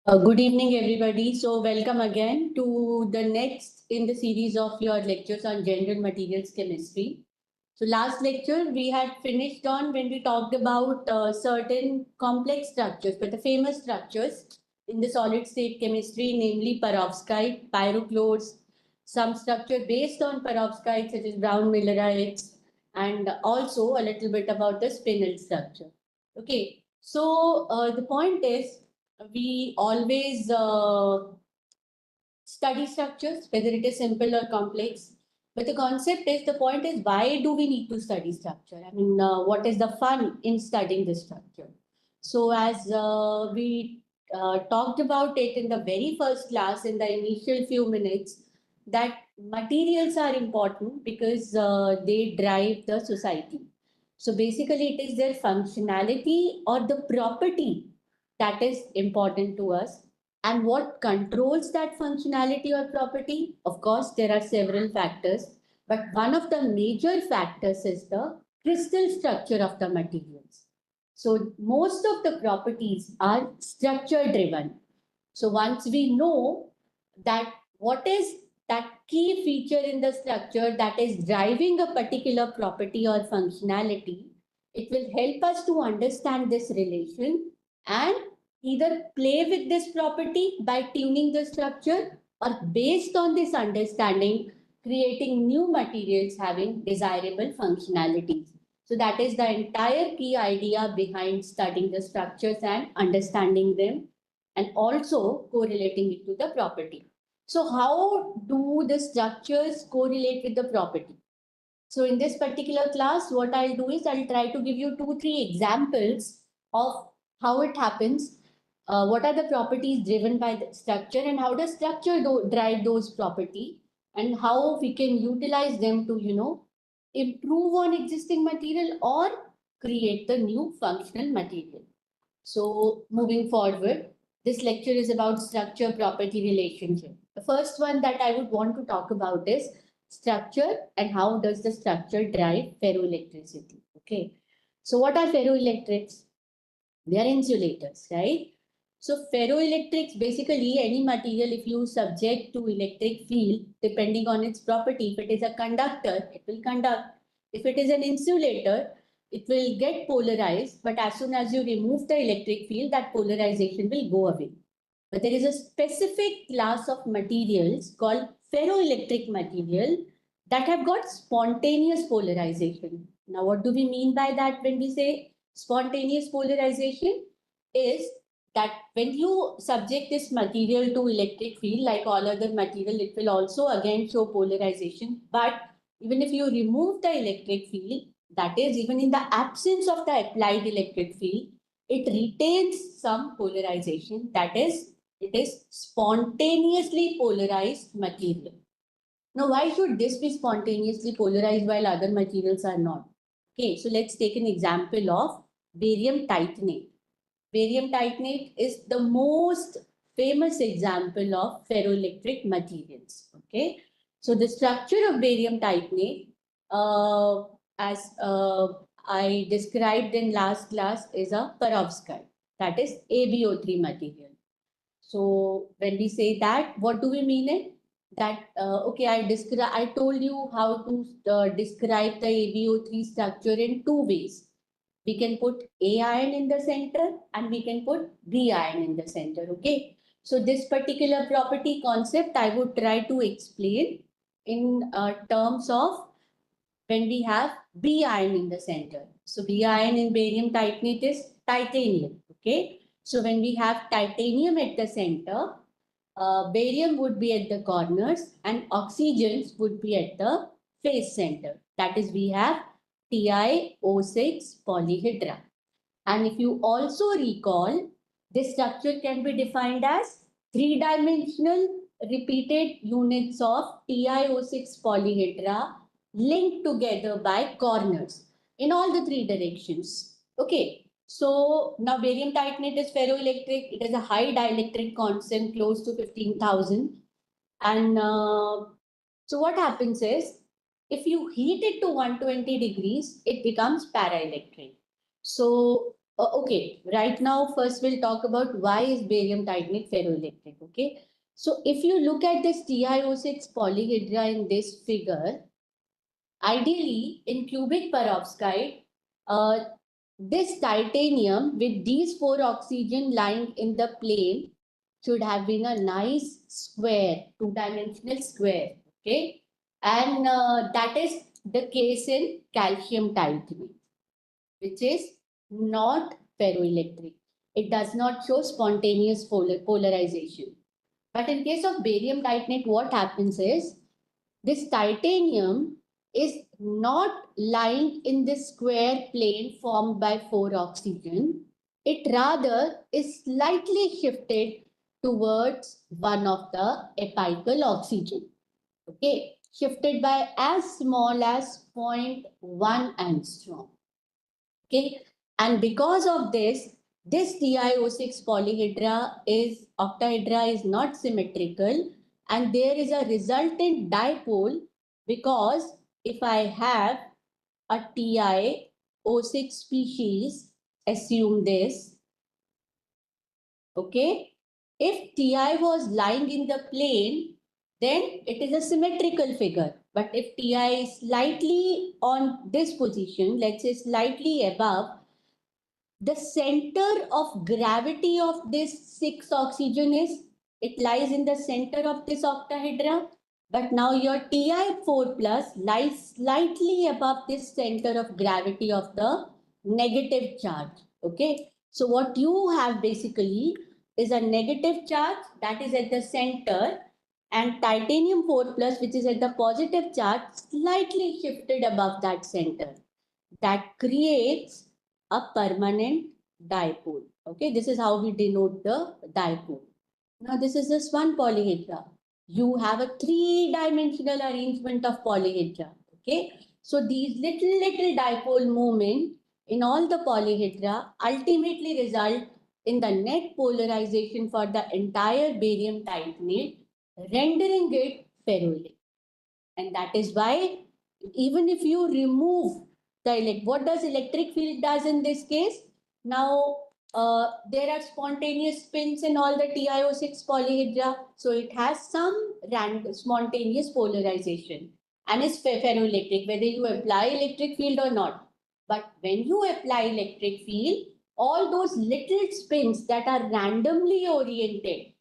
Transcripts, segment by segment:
Good evening, everybody. So, welcome again to the next in the series of your lectures on general materials chemistry. So, last lecture we had finished on when we talked about certain complex structures, but the famous structures in the solid state chemistry, namely perovskite, pyrochlores, some structure based on perovskite, such as brown millerites, and also a little bit about the spinel structure. Okay, so the point is we always study structures, whether it is simple or complex. But the concept is, the point is, why do we need to study structure? I mean, what is the fun in studying the structure? So, as we talked about it in the very first class, in the initial few minutes, that materials are important because they drive the society. So, basically, it is their functionality or the property that is important to us. And what controls that functionality or property? Of course, there are several factors, but one of the major factors is the crystal structure of the materials. So most of the properties are structure driven. So once we know that what is that key feature in the structure that is driving a particular property or functionality, it will help us to understand this relation and either play with this property by tuning the structure, or based on this understanding, creating new materials having desirable functionalities. So that is the entire key idea behind studying the structures and understanding them, and also correlating it to the property. So how do the structures correlate with the property? So in this particular class, what I'll do is I'll try to give you 2-3 examples of how it happens, what are the properties driven by the structure, and how does structure drive those property, and how we can utilize them to, improve on existing material or create the new functional material. So moving forward, this lecture is about structure property relationship. The first one that I would want to talk about is structure and how does the structure drive ferroelectricity. Okay. So what are ferroelectrics? They are insulators, right? So ferroelectrics, basically any material, if you subject to electric field, depending on its property, if it is a conductor, it will conduct. If it is an insulator, it will get polarized, but as soon as you remove the electric field, that polarization will go away. But there is a specific class of materials called ferroelectric material that have got spontaneous polarization. Now, what do we mean by that when we say spontaneous polarization? Is that when you subject this material to electric field, like all other material, it will also again show polarization. But even if you remove the electric field, that is, even in the absence of the applied electric field, it retains some polarization. That is, it is spontaneously polarized material. Now, why should this be spontaneously polarized while other materials are not? Okay, so let's take an example of barium titanate. Barium titanate is the most famous example of ferroelectric materials. Okay, so the structure of barium titanate, as I described in last class, is a perovskite, that is AbO3 material. So when we say that, what do we mean it? That okay, I told you how to describe the AbO3 structure in two ways. We can put A ion in the center and we can put B ion in the center. Okay. So this particular property concept I would try to explain in terms of when we have B ion in the center. So B ion in barium titanate is titanium. Okay. So when we have titanium at the center, barium would be at the corners and oxygens would be at the face center. That is, we have TiO6 polyhedra. And if you also recall, this structure can be defined as three-dimensional repeated units of TiO6 polyhedra linked together by corners in all the three directions. Okay, so now barium titanate is ferroelectric. It has a high dielectric constant close to 15,000. And so what happens is, if you heat it to 120 degrees, it becomes paraelectric. So, okay, right now, first we'll talk about why is barium titanate ferroelectric, okay? So if you look at this TiO6 polyhedra in this figure, ideally in cubic perovskite, uh, this titanium with these four oxygen lying in the plane should have been a nice square, two-dimensional square, okay? And that is the case in calcium titanate, which is not ferroelectric. It does not show spontaneous polarization. But in case of barium titanate, what happens is this titanium is not lying in this square plane formed by four oxygen. It rather is slightly shifted towards one of the apical oxygen. Okay, shifted by as small as 0.1 angstrom. Okay, and because of this, this TiO6 polyhedra is octahedra is not symmetrical, and there is a resultant dipole because if I have a TiO6 species, assume this, okay, if Ti was lying in the plane, then it is a symmetrical figure. But if Ti is slightly on this position, let's say slightly above, the center of gravity of this 6 oxygen is, it lies in the center of this octahedra, but now your Ti4 plus lies slightly above this center of gravity of the negative charge. Okay, so what you have basically is a negative charge that is at the center, and titanium 4 plus, which is at the positive charge, slightly shifted above that center. That creates a permanent dipole. Okay, this is how we denote the dipole. Now, this is just one polyhedra. You have a three-dimensional arrangement of polyhedra. Okay, so these little dipole movement in all the polyhedra ultimately result in the net polarization for the entire barium titanate, rendering it ferroelectric. And that is why even if you remove the what does electric field does in this case? Now there are spontaneous spins in all the TiO6 polyhedra, so it has some random spontaneous polarization and is ferroelectric whether you apply electric field or not. But when you apply electric field, all those little spins that are randomly oriented,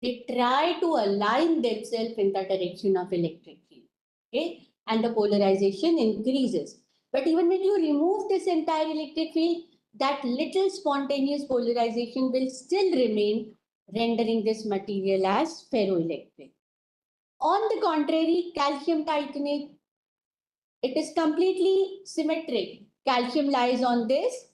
they try to align themselves in the direction of electric field. Okay, and the polarization increases. But even when you remove this entire electric field, that little spontaneous polarization will still remain, rendering this material as ferroelectric. On the contrary, calcium titanate, it is completely symmetric. Calcium lies on this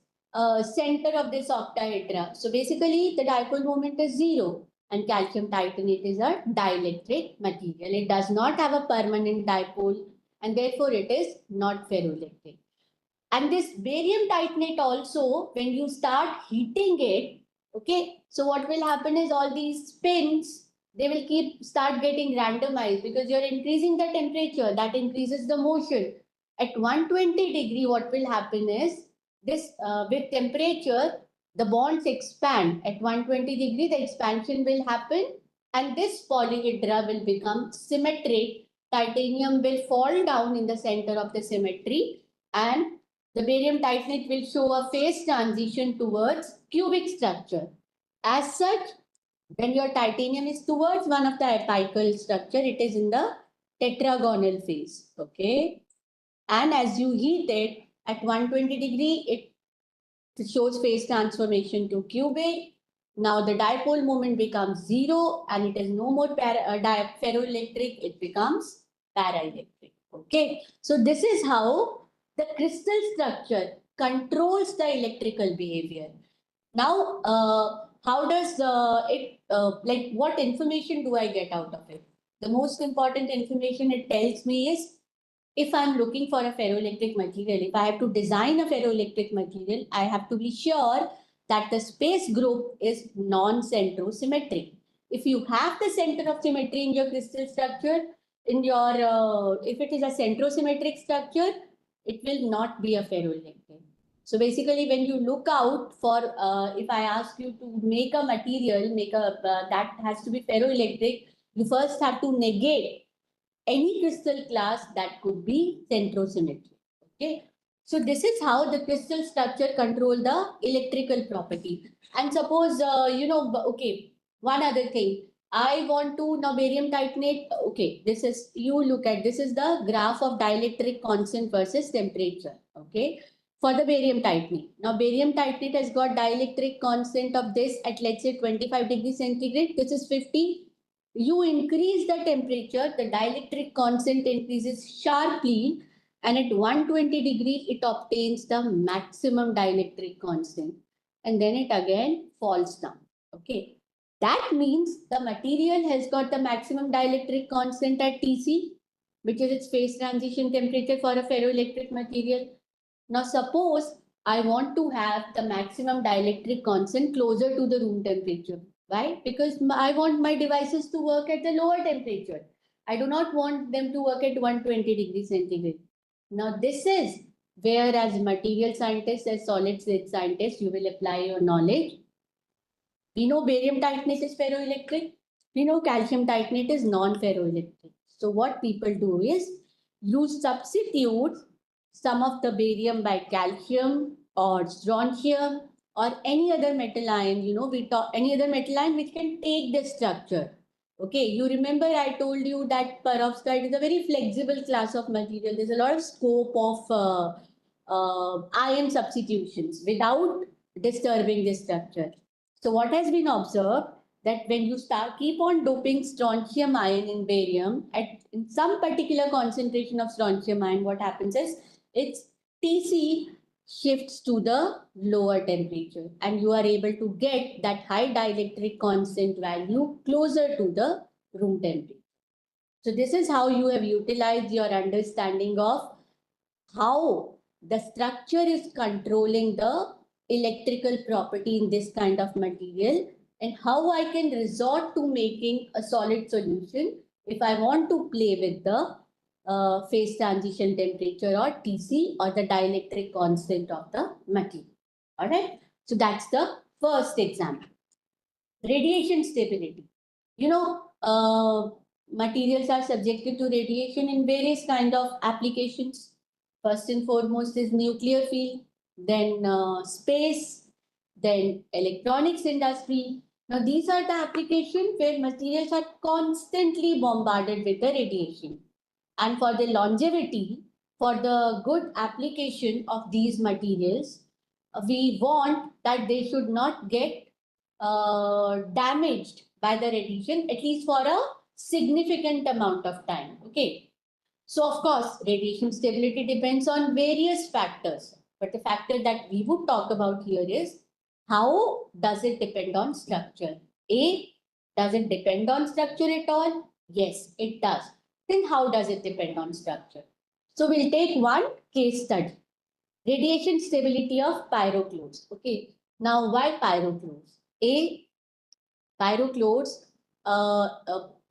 center of this octahedra. So basically, the dipole moment is zero, and calcium titanate is a dielectric material. It does not have a permanent dipole, and therefore it is not ferroelectric. And this barium titanate also, when you start heating it, okay, so what will happen is all these spins, they will start getting randomized because you're increasing the temperature, that increases the motion. At 120 degree, what will happen is this with temperature, the bonds expand. At 120 degree, the expansion will happen, and this polyhedra will become symmetric. Titanium will fall down in the center of the symmetry, and the barium titanate will show a phase transition towards cubic structure. As such, when your titanium is towards one of the apical structure, it is in the tetragonal phase. Okay. And as you heat it at 120 degree, it shows phase transformation to cubic. Now the dipole moment becomes zero and it is no more ferroelectric, it becomes paraelectric. Okay, so this is how the crystal structure controls the electrical behavior. Now, how does like what information do I get out of it? The most important information it tells me is if I'm looking for a ferroelectric material, if I have to design a ferroelectric material, I have to be sure that the space group is non-centrosymmetric. If you have the center of symmetry in your crystal structure, in your if it is a centrosymmetric structure, it will not be a ferroelectric. So basically, when you look out for, if I ask you to make a material, that has to be ferroelectric, you first have to negate any crystal class that could be centrosymmetric. Okay. So this is how the crystal structure control the electrical property. And suppose, okay, one other thing. I want to now barium titanate. Okay, this is, you look at, this is the graph of dielectric constant versus temperature. Okay. For the barium titanate. Now barium titanate has got dielectric constant of this at, let's say, 25 degrees centigrade. This is 50. You increase the temperature, the dielectric constant increases sharply, and at 120 degrees, it obtains the maximum dielectric constant. And then it again falls down. Okay. That means the material has got the maximum dielectric constant at Tc, which is its phase transition temperature for a ferroelectric material. Now, suppose I want to have the maximum dielectric constant closer to the room temperature. Why? Because I want my devices to work at the lower temperature. I do not want them to work at 120 degrees centigrade. Now, this is where, as material scientists, as solid state scientists, you will apply your knowledge. We know barium titanate is ferroelectric. We know calcium titanate is non-ferroelectric. So what people do is you substitute some of the barium by calcium or strontium or any other metal ion, we talk any other metal ion which can take the structure. Okay, you remember I told you that perovskite is a very flexible class of material. There's a lot of scope of ion substitutions without disturbing the structure. So what has been observed that when you keep on doping strontium ion in barium at in some particular concentration of strontium ion, what happens is its Tc shifts to the lower temperature and you are able to get that high dielectric constant value closer to the room temperature. So this is how you have utilized your understanding of how the structure is controlling the electrical property in this kind of material and how I can resort to making a solid solution if I want to play with the phase transition temperature or Tc or the dielectric constant of the material. All right. So that's the first example. Radiation stability. Materials are subjected to radiation in various kind of applications. First and foremost is nuclear field, then space, then electronics industry. Now these are the applications where materials are constantly bombarded with the radiation. And for the longevity, for the good application of these materials, we want that they should not get damaged by the radiation, at least for a significant amount of time. Okay. So, of course, radiation stability depends on various factors. But the factor that we would talk about here is how does it depend on structure? A, does it depend on structure at all? Yes, it does. Then how does it depend on structure? So, we'll take one case study. Radiation stability of pyrochlores. Okay. Now, why pyrochlores? A, pyrochlores,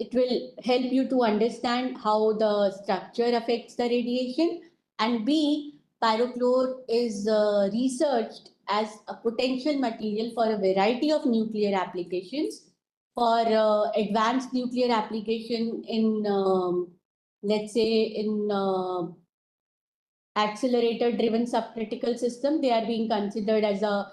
it will help you to understand how the structure affects the radiation. And B, pyrochlore is researched as a potential material for a variety of nuclear applications. For advanced nuclear application in, let's say, in accelerator driven subcritical system, they are being considered as a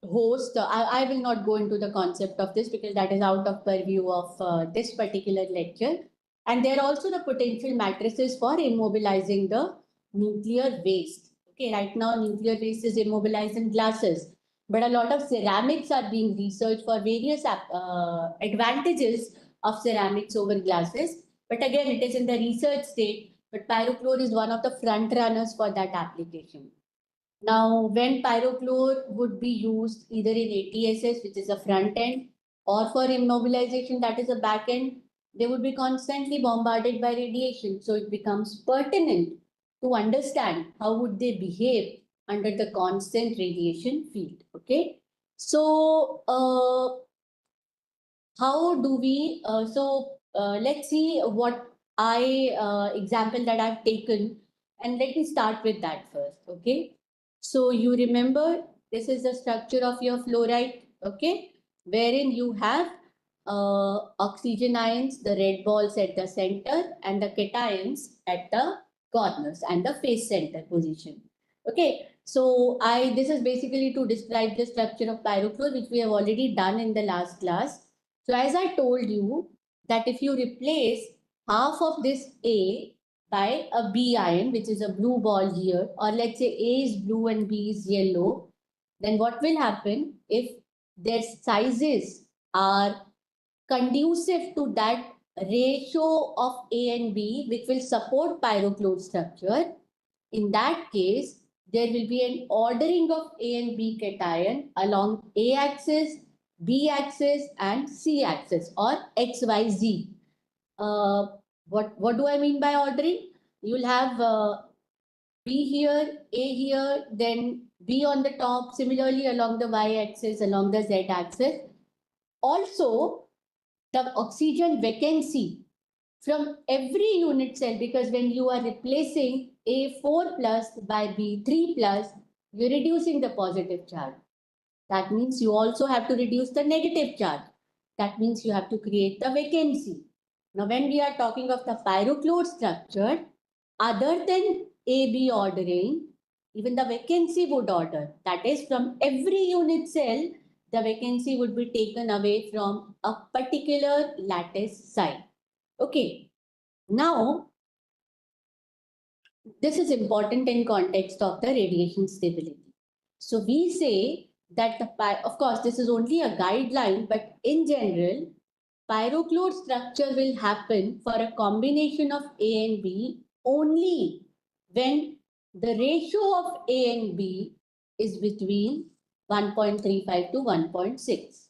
host. I will not go into the concept of this because that is out of purview of this particular lecture. And there are also the potential matrices for immobilizing the nuclear waste. Okay, right now nuclear waste is immobilized in glasses. But a lot of ceramics are being researched for various advantages of ceramics over glasses. But again, it is in the research state. But pyrochlore is one of the front runners for that application. Now, when pyrochlore would be used either in ATSS, which is a front end, or for immobilization, that is a back end, they would be constantly bombarded by radiation. So it becomes pertinent to understand how would they behave under the constant radiation field. Okay. So how do we, let's see what example that I've taken, and let me start with that first. Okay. So you remember this is the structure of your fluoride, okay, wherein you have oxygen ions, the red balls at the center, and the cations at the corners and the face center position. Okay, so I this is basically to describe the structure of pyrochlore, which we have already done in the last class. So as I told you that if you replace half of this A by a B ion, which is a blue ball here, or let's say A is blue and B is yellow, then what will happen if their sizes are conducive to that ratio of A and B, which will support pyrochlore structure? In that case, there will be an ordering of A and B cation along A axis, B axis, and C axis, or XYZ. Uh, what do I mean by ordering? You'll have B here, A here, then B on the top, similarly along the Y axis, along the Z axis. Also, the oxygen vacancy from every unit cell, because when you are replacing A4 plus by B3 plus, you're reducing the positive charge. That means you also have to reduce the negative charge. That means you have to create the vacancy. Now, when we are talking of the pyrochlore structure, other than AB ordering, even the vacancy would order. That is, from every unit cell, the vacancy would be taken away from a particular lattice site. Okay, now this is important in context of the radiation stability. So we say that of course, this is only a guideline, but in general, pyrochlore structure will happen for a combination of A and B only when the ratio of A and B is between 1.35 to 1.6.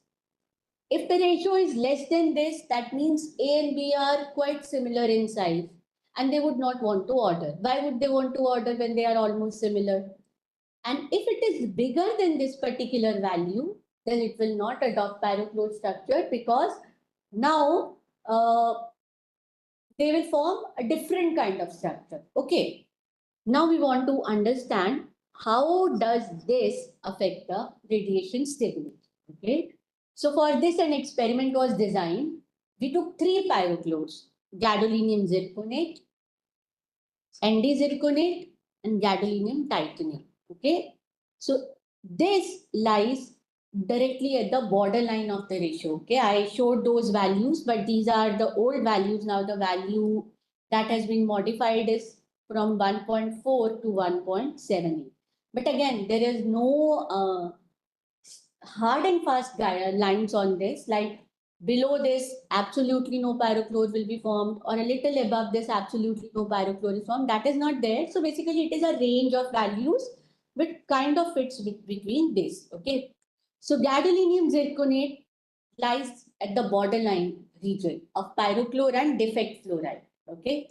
If the ratio is less than this, that means A and B are quite similar in size and they would not want to order. Why would they want to order when they are almost similar? And if it is bigger than this particular value, then it will not adopt pyrochlore structure, because now they will form a different kind of structure. Okay. Now we want to understand how does this affect the radiation stability. Okay. So for this, an experiment was designed. We took three pyrochlores: gadolinium zirconate, ND zirconate, and gadolinium titanate. Okay. So this lies directly at the borderline of the ratio. Okay. I showed those values, but these are the old values. Now the value that has been modified is from 1.4 to 1.78. But again, there is no hard and fast lines on this, like below this absolutely no pyrochlore will be formed, or a little above this absolutely no pyrochlore is formed. That is not there. So basically it is a range of values which kind of fits between this. Okay, so gadolinium zirconate lies at the borderline region of pyrochlore and defect fluoride. Okay,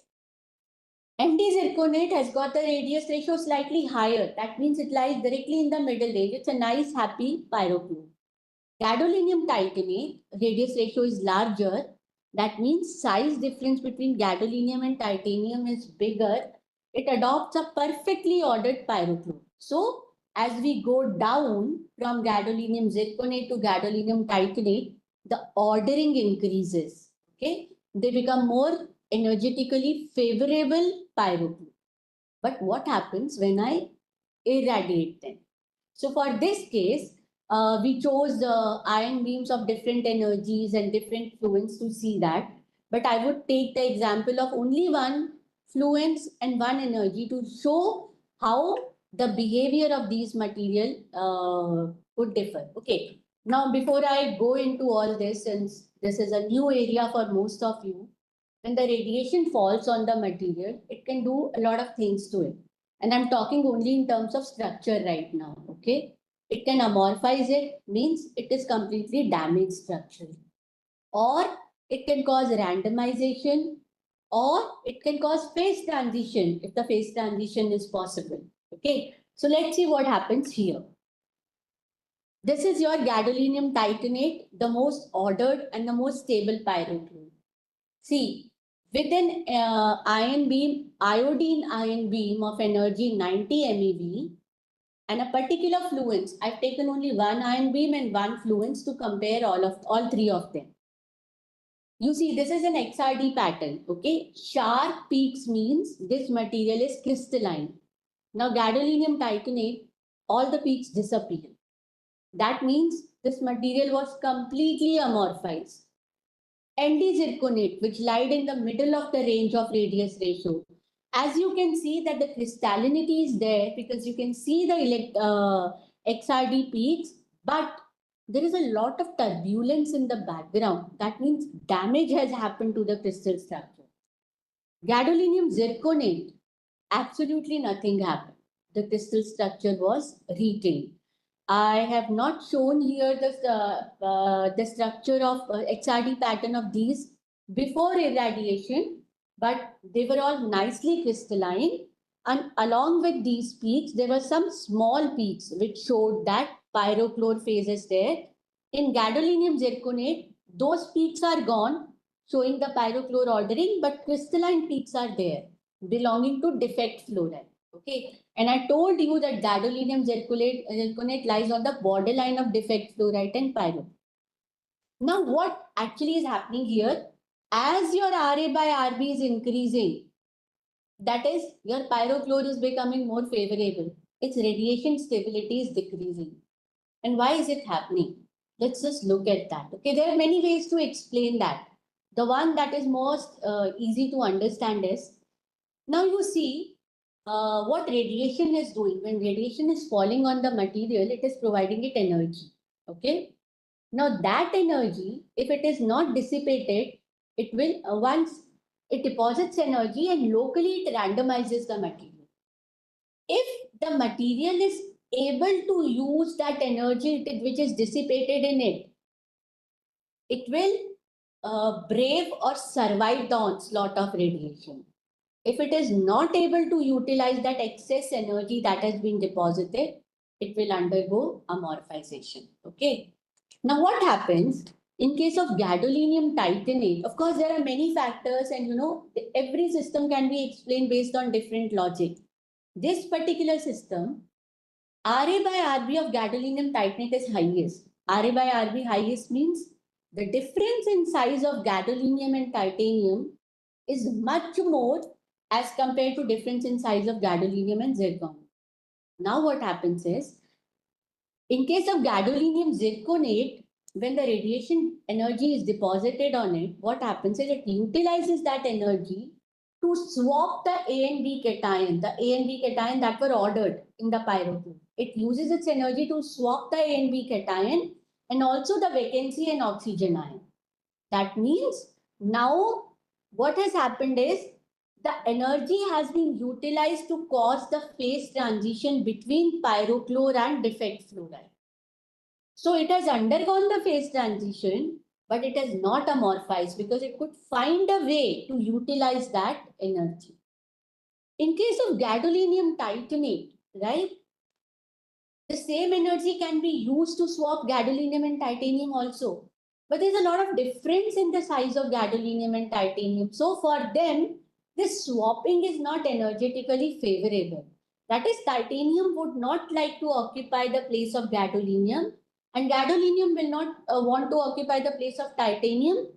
anti-zirconate has got the radius ratio slightly higher. That means it lies directly in the middle range. It's a nice happy pyrochlore. Gadolinium titanate radius ratio is larger. That means size difference between gadolinium and titanium is bigger. It adopts a perfectly ordered pyrochlore. So as we go down from gadolinium zirconate to gadolinium titanate, the ordering increases. Okay, they become more energetically favorable pyrochlore. But what happens when I irradiate them? So for this case, we chose ion beams of different energies and different fluence to see that. But I would take the example of only one fluence and one energy to show how the behavior of these material would differ. Okay. Now, before I go into all this, since this is a new area for most of you, when the radiation falls on the material, it can do a lot of things to it. And I'm talking only in terms of structure right now. Okay. It can amorphize it, means it is completely damaged structurally. Or it can cause randomization, or it can cause phase transition if the phase transition is possible. Okay. So let's see what happens here. This is your gadolinium titanate, the most ordered and the most stable pyrochlore. See, with an iodine ion beam of energy 90 MeV and a particular fluence, I've taken only one ion beam and one fluence to compare all three of them. You see, this is an XRD pattern, okay? Sharp peaks means this material is crystalline. Now, gadolinium titanate, all the peaks disappear. That means this material was completely amorphized. Anti-zirconate, which lied in the middle of the range of radius ratio. As you can see that the crystallinity is there because you can see the XRD peaks, but there is a lot of turbulence in the background. That means damage has happened to the crystal structure. Gadolinium zirconate, absolutely nothing happened. The crystal structure was retained. I have not shown here the structure of XRD pattern of these before irradiation, but they were all nicely crystalline. And along with these peaks, there were some small peaks which showed that pyrochlore phase is there. In gadolinium zirconate, those peaks are gone, showing the pyrochlore ordering, but crystalline peaks are there, belonging to defect fluoride. Okay. And I told you that gadolinium zirconate lies on the borderline of defect fluorite and pyro. Now, what actually is happening here? As your Ra by Rb is increasing, that is, your pyrochlore is becoming more favorable. Its radiation stability is decreasing. And why is it happening? Let's just look at that. Okay, there are many ways to explain that. The one that is most easy to understand is, now you see what radiation is doing. When radiation is falling on the material, it is providing it energy. Okay. Now that energy, if it is not dissipated, it will once it deposits energy and locally it randomizes the material. If the material is able to use that energy which is dissipated in it, it will brave or survive the onslaught of radiation. If it is not able to utilize that excess energy that has been deposited, it will undergo amorphization. Okay. Now, what happens in case of gadolinium titanate? Of course, there are many factors, and every system can be explained based on different logic. This particular system, Ra by Rb of gadolinium titanate is highest. Ra by Rb highest means the difference in size of gadolinium and titanium is much more as compared to difference in size of gadolinium and zircon. Now what happens is, in case of gadolinium zirconate, when the radiation energy is deposited on it, what happens is it utilizes that energy to swap the A and B cation, that were ordered in the pyrochlore. It uses its energy to swap the A and B cation and also the vacancy and oxygen ion. That means now what has happened is the energy has been utilized to cause the phase transition between pyrochlore and defect fluoride. So it has undergone the phase transition, but it has not amorphized because it could find a way to utilize that energy. In case of gadolinium titanate, right, the same energy can be used to swap gadolinium and titanium also. But there's a lot of difference in the size of gadolinium and titanium. So for them, this swapping is not energetically favorable. That is, titanium would not like to occupy the place of gadolinium, and gadolinium will not want to occupy the place of titanium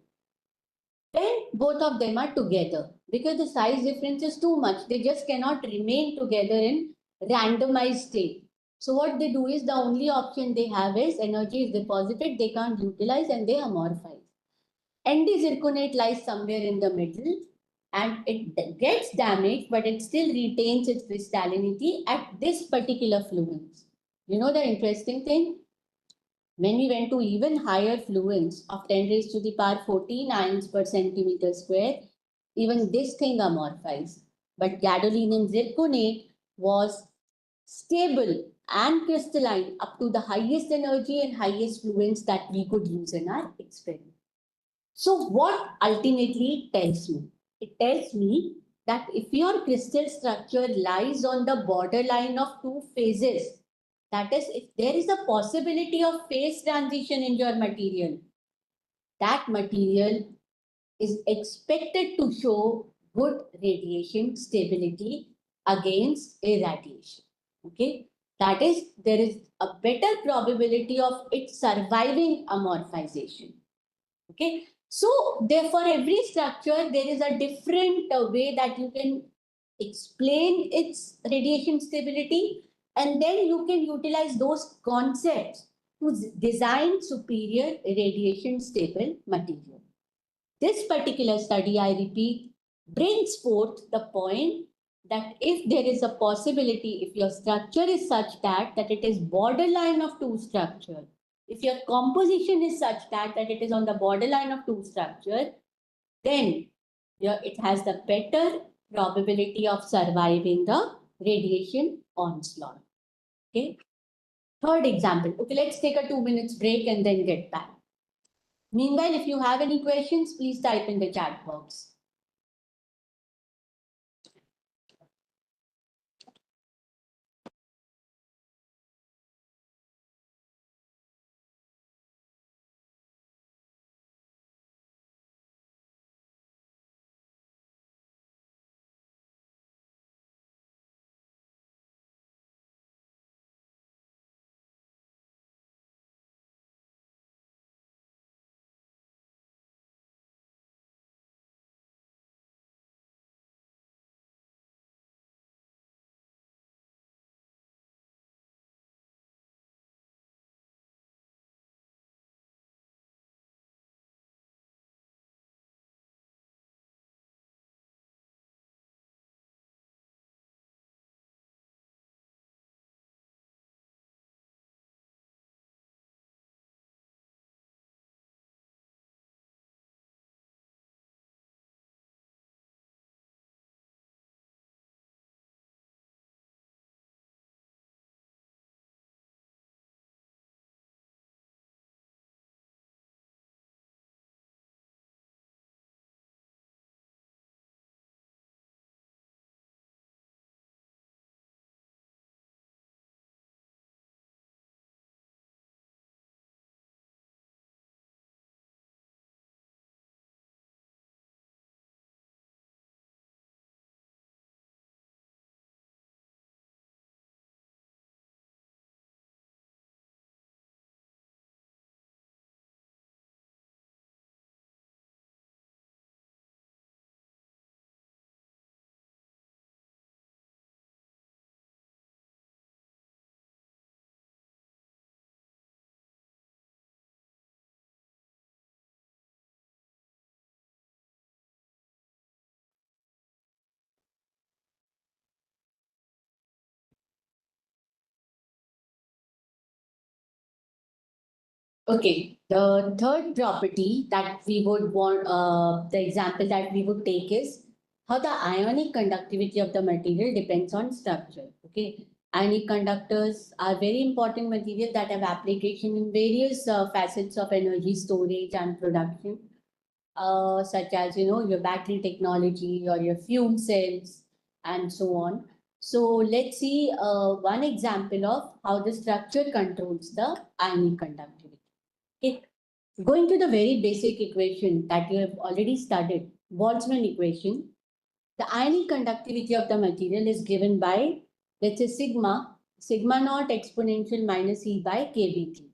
when both of them are together, because the size difference is too much. They just cannot remain together in randomized state. So what they do is, the only option they have is energy is deposited, they can't utilize, and they amorphize. Anti-zirconate lies somewhere in the middle and it gets damaged, but it still retains its crystallinity at this particular fluence. You know the interesting thing? When we went to even higher fluence of 10 raised to the power 14 ions per centimeter square, even this thing amorphized. But gadolinium zirconate was stable and crystalline up to the highest energy and highest fluence that we could use in our experiment. So what ultimately it tells me? It tells me that if your crystal structure lies on the borderline of two phases, that is, if there is a possibility of phase transition in your material, that material is expected to show good radiation stability against irradiation. Okay, that is, there is a better probability of it surviving amorphization. Okay, so there for every structure there is a different way that you can explain its radiation stability, and then you can utilize those concepts to design superior radiation stable material. This particular study, I repeat, brings forth the point that if there is a possibility, if your structure is such that it is borderline of two structure, if your composition is such that it is on the borderline of two structure, then it has the better probability of surviving the radiation onslaught. Okay. Third example. Okay, let's take a 2 minutes break and then get back. Meanwhile, if you have any questions, please type in the chat box. Okay, the third property that we would want, the example that we would take is how the ionic conductivity of the material depends on structure. Okay, ionic conductors are very important material that have application in various facets of energy storage and production, such as your battery technology or your fuel cells and so on. So let's see one example of how the structure controls the ionic conductivity. Okay. Going to the very basic equation that you have already studied, Boltzmann equation, the ionic conductivity of the material is given by, let's say, sigma naught exponential minus E by kBT,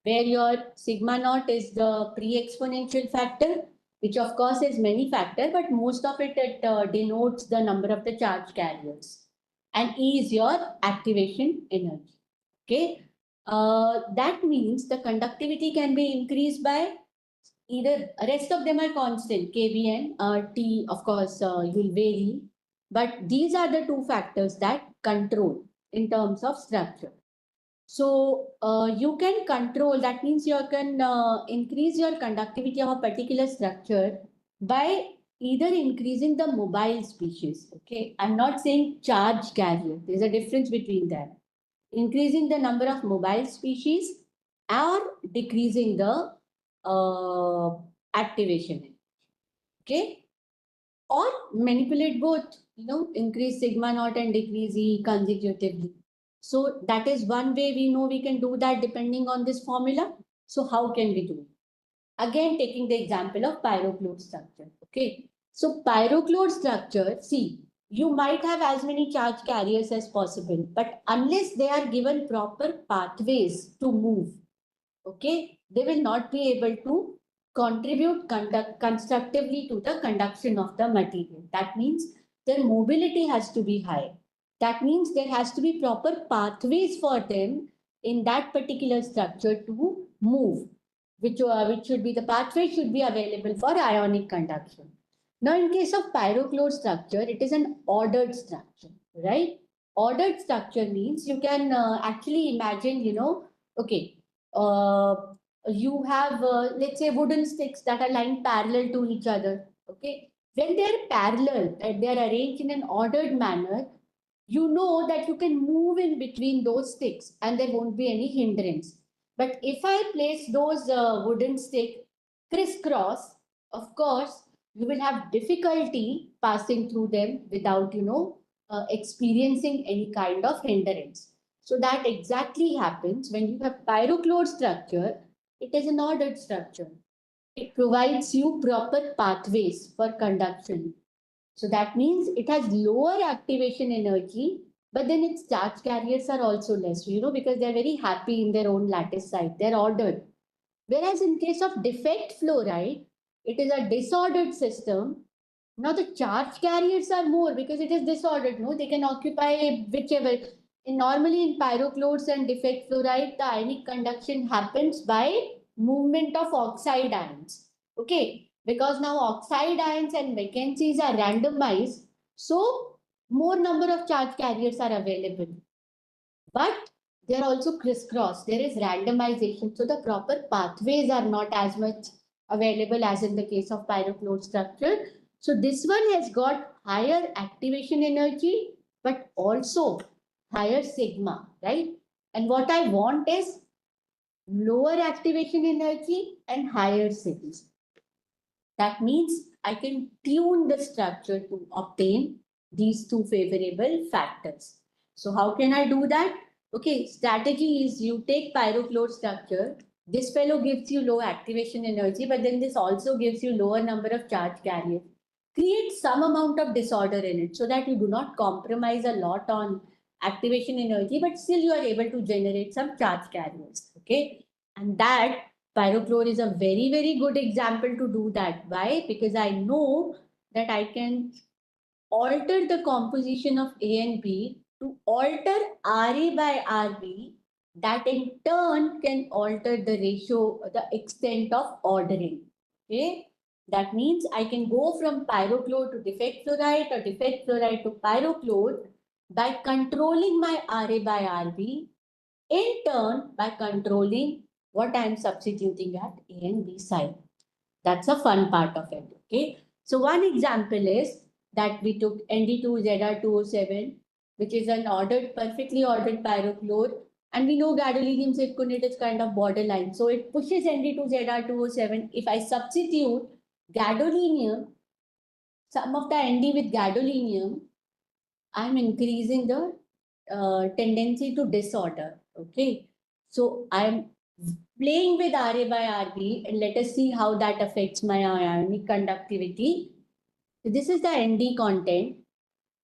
where your sigma naught is the pre-exponential factor, which of course is many factor, but most of it denotes the number of the charge carriers. And E is your activation energy. Okay. That means the conductivity can be increased by either rest of them are constant, kV and T, of course, will vary. But these are the two factors that control in terms of structure. So you can control, that means you can increase your conductivity of a particular structure by either increasing the mobile species. Okay, I'm not saying charge carrier. There's a difference between that. Increasing the number of mobile species or decreasing the uh, activation. Okay, or manipulate both, increase sigma naught and decrease E consecutively. So that is one way we know we can do that depending on this formula. So how can we do it? Again, taking the example of pyrochlore structure. Okay. So pyrochlore structure, see, you might have as many charge carriers as possible, but unless they are given proper pathways to move, okay, they will not be able to contribute constructively to the conduction of the material. That means their mobility has to be high. That means there has to be proper pathways for them in that particular structure to move, which should be, the pathway should be available for ionic conduction. Now, in case of pyrochlore structure, it is an ordered structure, right? Ordered structure means you can actually imagine, okay, uh, you have, let's say, wooden sticks that are lying parallel to each other. Okay. When they're parallel and they're arranged in an ordered manner, you know that you can move in between those sticks and there won't be any hindrance. But if I place those wooden stick crisscross, of course, you will have difficulty passing through them without, experiencing any kind of hindrance. So that exactly happens when you have pyrochlore structure. It is an ordered structure. It provides you proper pathways for conduction. So that means it has lower activation energy, but then its charge carriers are also less, because they're very happy in their own lattice site. They're ordered. Whereas in case of defect fluoride, it is a disordered system. Now the charge carriers are more because it is disordered. No, they can occupy whichever. Normally in pyrochlores and defect fluoride, the ionic conduction happens by movement of oxide ions. Okay, because now oxide ions and vacancies are randomized, so more number of charge carriers are available. But they're also crisscross. There is randomization, so the proper pathways are not as much available as in the case of pyrochlore structure. So this one has got higher activation energy, but also higher sigma, right? And what I want is lower activation energy and higher sigma. That means I can tune the structure to obtain these two favorable factors. So how can I do that? Okay, strategy is you take pyrochlore structure. This fellow gives you low activation energy, but then this also gives you lower number of charge carriers. Create some amount of disorder in it so that you do not compromise a lot on activation energy, but still you are able to generate some charge carriers. Okay, and that pyrochlore is a very, very good example to do that. Why? Because I know that I can alter the composition of A and B to alter RA by RB. That in turn can alter the ratio, the extent of ordering. Okay. That means I can go from pyrochlore to defect fluoride or defect fluoride to pyrochlore by controlling my RA by RB, in turn by controlling what I am substituting at A and B side. That's a fun part of it. Okay. So one example is that we took ND2ZR207, which is an ordered, perfectly ordered pyrochlore. And we know gadolinium zirconate is kind of borderline. So it pushes ND2ZR207. If I substitute gadolinium, some of the ND with gadolinium, I'm increasing the tendency to disorder. Okay. So I'm playing with RA by RB and let us see how that affects my ionic conductivity. So this is the ND content.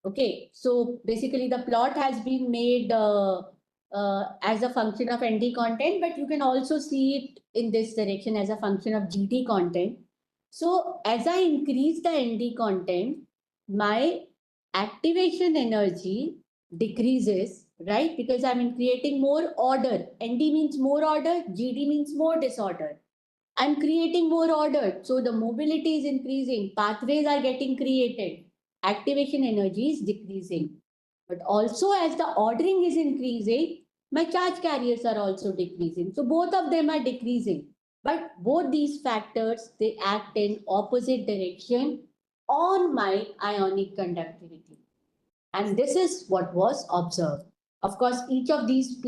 Okay. So basically the plot has been made as a function of ND content, but you can also see it in this direction as a function of GD content. So as I increase the ND content, my activation energy decreases, right? Because I'm creating more order. ND means more order, GD means more disorder. I'm creating more order. So the mobility is increasing, pathways are getting created, activation energy is decreasing. But also as the ordering is increasing, my charge carriers are also decreasing. So both of them are decreasing. But both these factors, they act in opposite direction on my ionic conductivity. And this is what was observed. Of course, each of these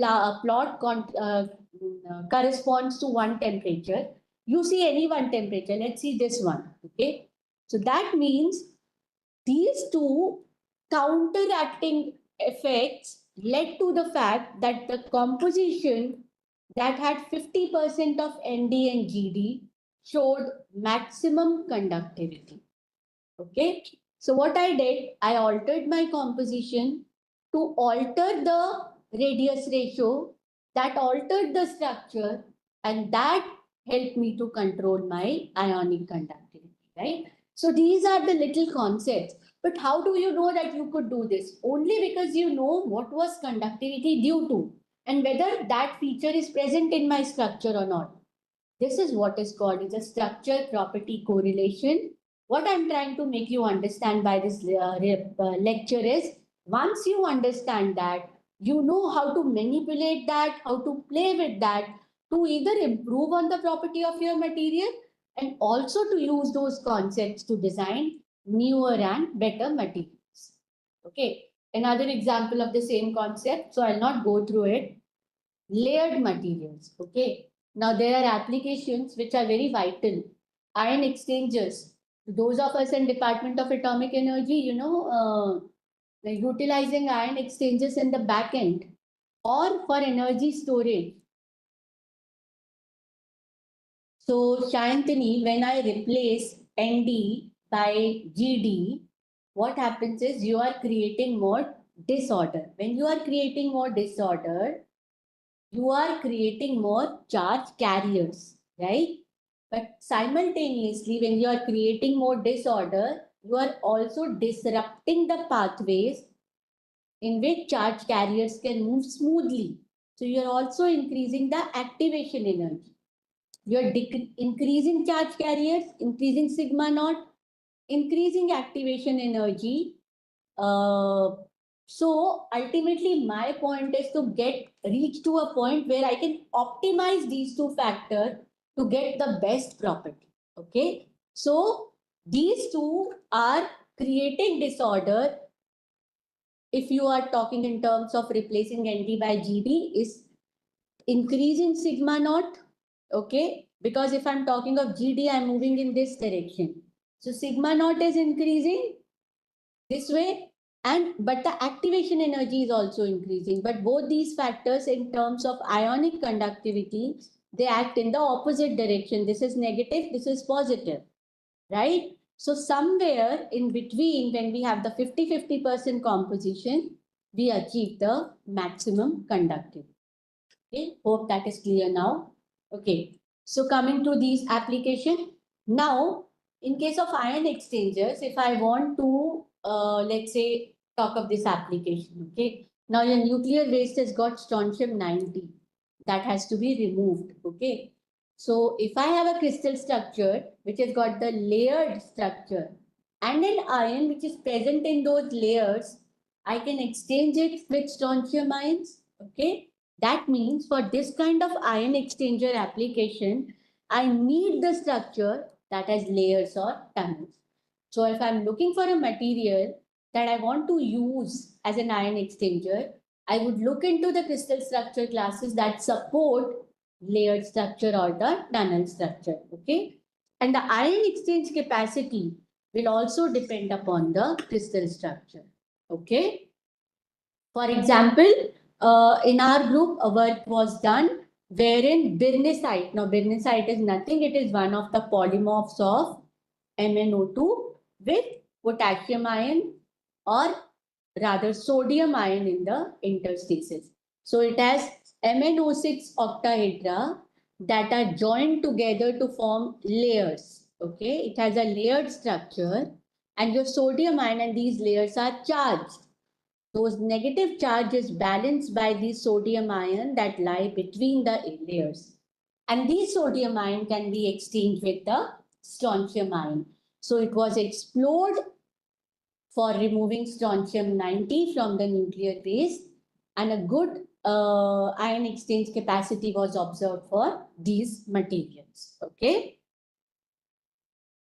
corresponds to one temperature. You see any one temperature. Let's see this one. Okay. So that means these two counteracting effects led to the fact that the composition that had 50% of ND and GD showed maximum conductivity. Okay. So what I did, I altered my composition to alter the radius ratio, that altered the structure, and that helped me to control my ionic conductivity, right? So these are the little concepts. But how do you know that you could do this? Only because you know what was conductivity due to and whether that feature is present in my structure or not. This is what is called as a structure property correlation. What I'm trying to make you understand by this lecture is once you understand that, you know how to manipulate that, how to play with that to either improve on the property of your material and also to use those concepts to design newer and better materials. Okay. Another example of the same concept, so I'll not go through it. Layered materials. Okay. Now there are applications which are very vital. Ion exchangers. Those of us in Department of Atomic Energy, utilizing ion exchangers in the back end or for energy storage. So Shantini, when I replace ND by GD, what happens is you are creating more disorder. When you are creating more disorder, you are creating more charge carriers, right? But simultaneously, when you are creating more disorder, you are also disrupting the pathways in which charge carriers can move smoothly. So you are also increasing the activation energy. You are increasing charge carriers, increasing sigma naught, increasing activation energy. So ultimately, my point is to reach to a point where I can optimize these two factors to get the best property. Okay. So these two are creating disorder. If you are talking in terms of replacing ND by GD, is increasing sigma naught. Okay. Because if I'm talking of GD, I'm moving in this direction. So sigma naught is increasing this way, and but the activation energy is also increasing. But both these factors in terms of ionic conductivity, they act in the opposite direction. This is negative, this is positive, right? So somewhere in between, when we have the 50-50% composition, we achieve the maximum conductivity. Okay, hope that is clear now. Okay, so coming to these application. Now, in case of ion exchangers, if I want to, let's say, talk of this application, okay. Now your nuclear waste has got strontium 90. That has to be removed, okay. So if I have a crystal structure, which has got the layered structure, and an ion which is present in those layers, I can exchange it with strontium ions, okay. That means for this kind of ion exchanger application, I need the structure that has layers or tunnels. So if I'm looking for a material that I want to use as an ion exchanger, I would look into the crystal structure classes that support layered structure or the tunnel structure. Okay. And the ion exchange capacity will also depend upon the crystal structure. Okay. For example, in our group, a work was done wherein birnacite. Now, birnacite is nothing. It is one of the polymorphs of MnO2 with potassium ion or rather sodium ion in the interstices. So it has MnO6 octahedra that are joined together to form layers. Okay, it has a layered structure and your sodium ion and these layers are charged. Those negative charge is balanced by the sodium ion that lie between the layers. And these sodium ion can be exchanged with the strontium ion. So it was explored for removing strontium 90 from the nuclear base. and a good ion exchange capacity was observed for these materials. Okay.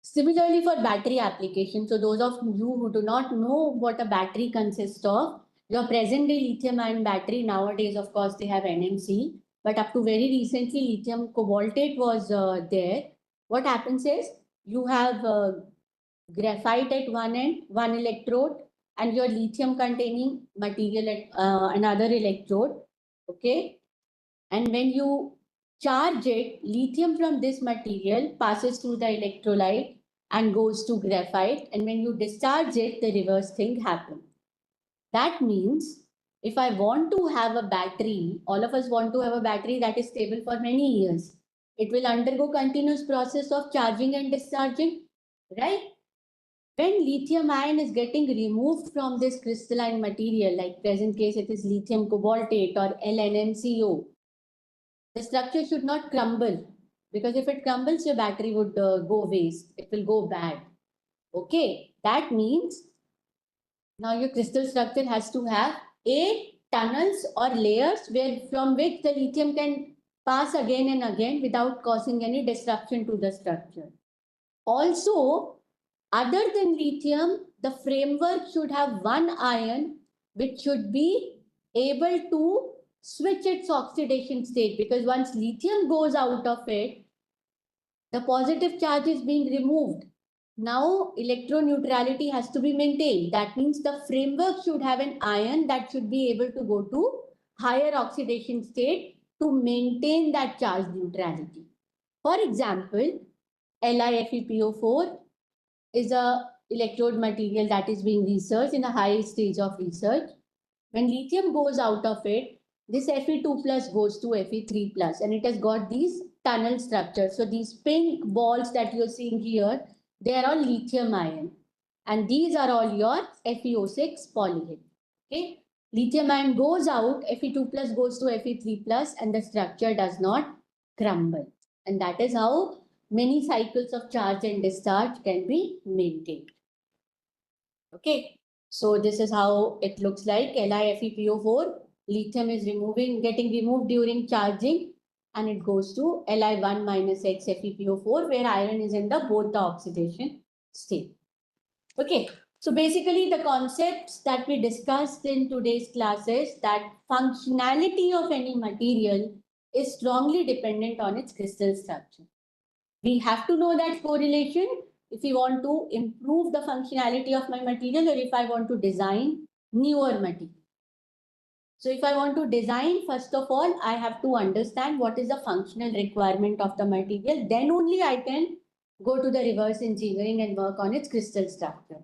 Similarly, for battery application, so those of you who do not know what a battery consists of, your present day lithium ion battery, nowadays, of course, they have NMC, but up to very recently, lithium cobaltate was there. What happens is you have graphite at one end, one electrode, and your lithium containing material at another electrode. Okay. And when you charge it, lithium from this material passes through the electrolyte and goes to graphite. And when you discharge it, the reverse thing happens. That means if I want to have a battery, all of us want to have a battery that is stable for many years. It will undergo continuous process of charging and discharging, right? When lithium ion is getting removed from this crystalline material, like present case, it is lithium cobaltate or LNMCO, the structure should not crumble, because if it crumbles, your battery would go waste. It will go bad. Okay, that means now your crystal structure has to have tunnels or layers where from which the lithium can pass again and again without causing any disruption to the structure. Also, other than lithium, the framework should have one ion which should be able to switch its oxidation state, because once lithium goes out of it, the positive charge is being removed. Now, electroneutrality has to be maintained. That means the framework should have an ion that should be able to go to higher oxidation state to maintain that charge neutrality. For example, LiFePO4 is a electrode material that is being researched in a high stage of research. When lithium goes out of it, this Fe2 plus goes to Fe3 plus, and it has got these tunnel structures. So these pink balls that you're seeing here, they are all lithium ion, and these are all your FeO6 polyhedra. Okay, lithium ion goes out, Fe2 plus goes to Fe3 plus, and the structure does not crumble, and that is how many cycles of charge and discharge can be maintained. Okay, so this is how it looks like. LiFePO4, lithium is getting removed during charging, and it goes to Li1 minus X FePO4, where iron is in the both the oxidation state. Okay, so basically the concepts that we discussed in today's class is that functionality of any material is strongly dependent on its crystal structure. We have to know that correlation if we want to improve the functionality of my material, or if I want to design newer material. So if I want to design, first of all, I have to understand what is the functional requirement of the material. Then only I can go to the reverse engineering and work on its crystal structure.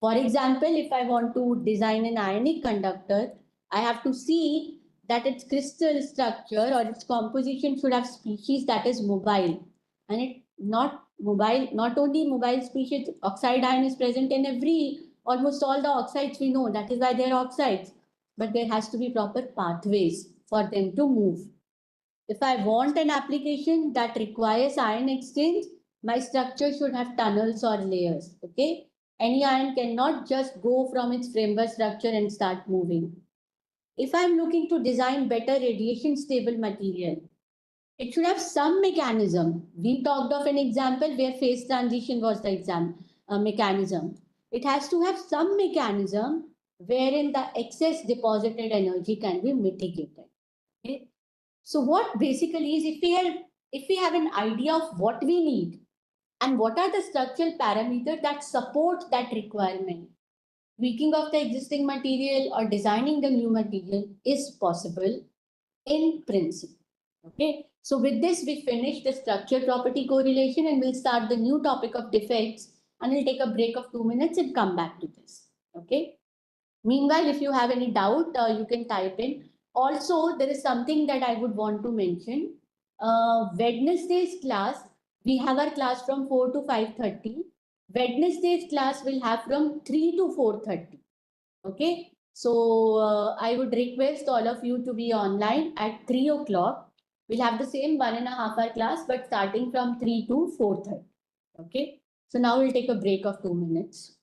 For example, if I want to design an ionic conductor, I have to see that its crystal structure or its composition should have species that is mobile. And it not mobile, not only mobile species, oxide ion is present in almost all the oxides we know. That is why they are oxides. But there has to be proper pathways for them to move. If I want an application that requires ion exchange, my structure should have tunnels or layers. Okay. Any ion cannot just go from its framework structure and start moving. If I'm looking to design better radiation stable material, it should have some mechanism. We talked of an example where phase transition was the mechanism. It has to have some mechanism wherein the excess deposited energy can be mitigated. Okay? So what basically is if we have an idea of what we need and what are the structural parameters that support that requirement, tweaking of the existing material or designing the new material is possible in principle. Okay, so with this, we finish the structure property correlation and we'll start the new topic of defects, and we'll take a break of 2 minutes and come back to this. Okay. Meanwhile, if you have any doubt, you can type in. Also, there is something that I would want to mention. Wednesday's class, we have our class from 4 to 5:30. Wednesday's class will have from 3 to 4:30. Okay. So I would request all of you to be online at 3 o'clock. We'll have the same 1.5 hour class, but starting from 3 to 4:30. Okay. So now we'll take a break of 2 minutes.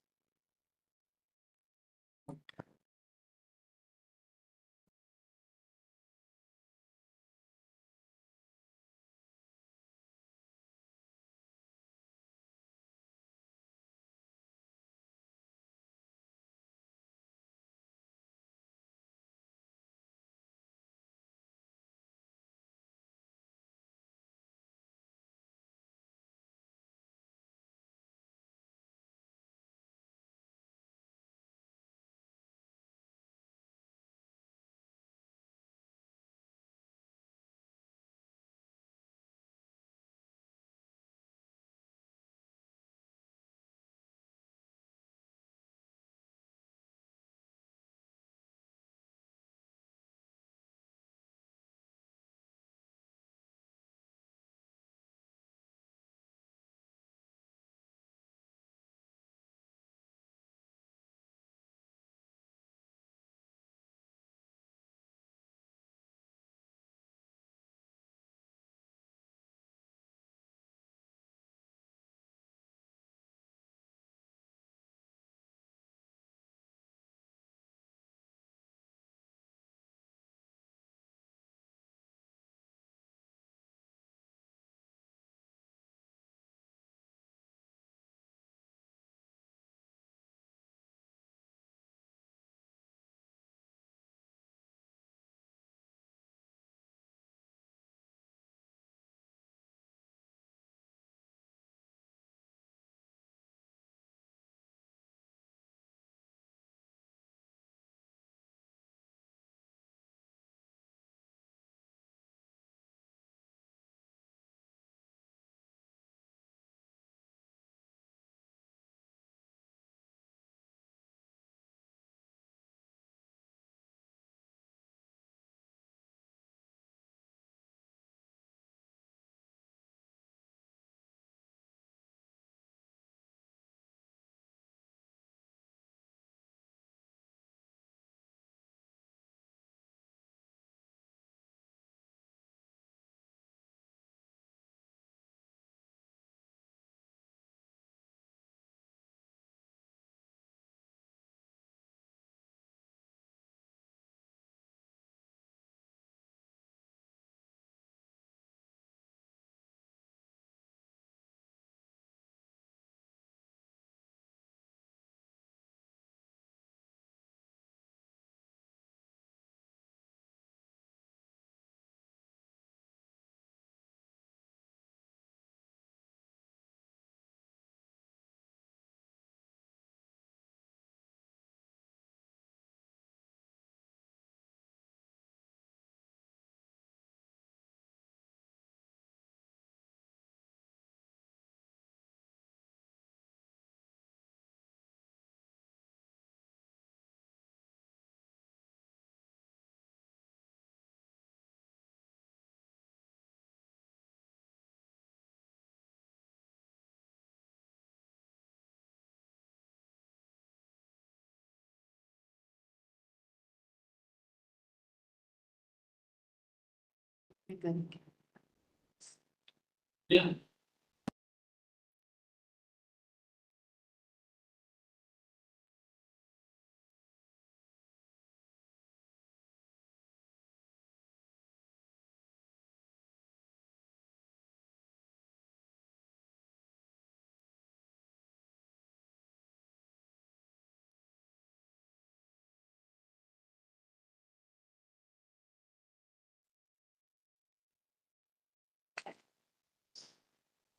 Yeah.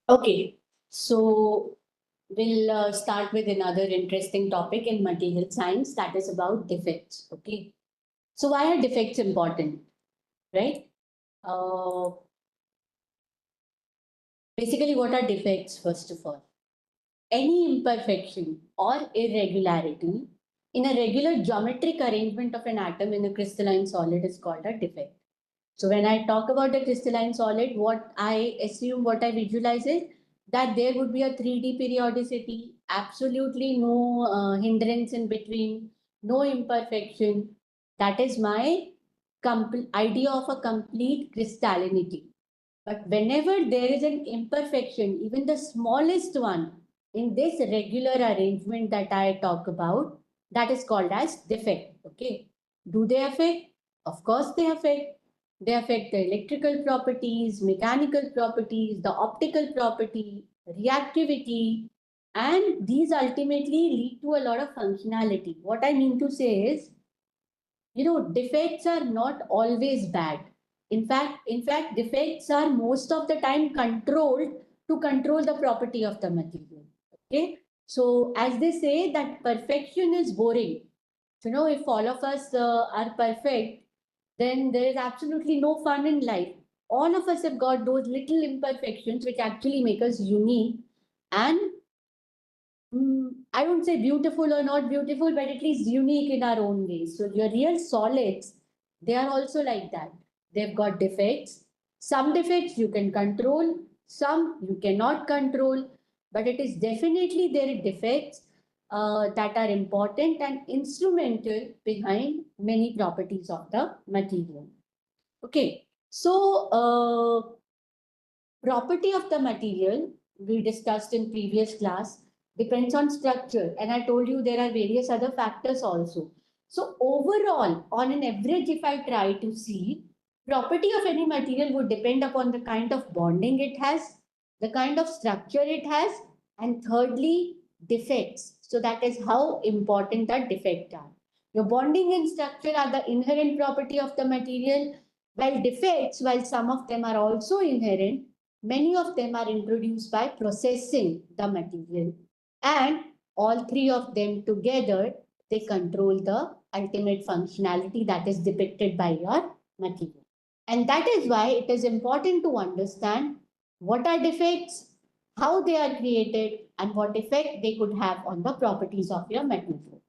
Okay, so we'll start with another interesting topic in material science, that is about defects. Okay, so why are defects important, right? Uh, Basically, what are defects, first of all? Any imperfection or irregularity in a regular geometric arrangement of an atom in a crystalline solid is called a defect. So when I talk about a crystalline solid, what I assume, what I visualize is that there would be a 3D periodicity, absolutely no hindrance in between, no imperfection. That is my idea of a complete crystallinity. But whenever there is an imperfection, even the smallest one, in this regular arrangement that I talk about, that is called as defect. Okay. Do they affect? Of course, they affect. They affect the electrical properties, mechanical properties, the optical property, reactivity, and these ultimately lead to a lot of functionality. What I mean to say is, defects are not always bad. In fact, defects are most of the time controlled to control the property of the material. Okay. So as they say that perfection is boring. If all of us are perfect, then there is absolutely no fun in life. All of us have got those little imperfections which actually make us unique and I won't say beautiful or not beautiful, but at least unique in our own ways. So your real solids, they are also like that. They've got defects. Some defects you can control, some you cannot control, but it is definitely their defects that are important and instrumental behind many properties of the material. Okay, so property of the material we discussed in previous class depends on structure, and I told you there are various other factors also. So overall, on an average, if I try to see, property of any material would depend upon the kind of bonding it has, the kind of structure it has, and thirdly, defects. So that is how important that defect are. Your bonding and structure are the inherent property of the material, while defects, while some of them are also inherent, many of them are introduced by processing the material, and all three of them together, they control the ultimate functionality that is depicted by your material. And that is why it is important to understand what are defects, how they are created, and what effect they could have on the properties of your material.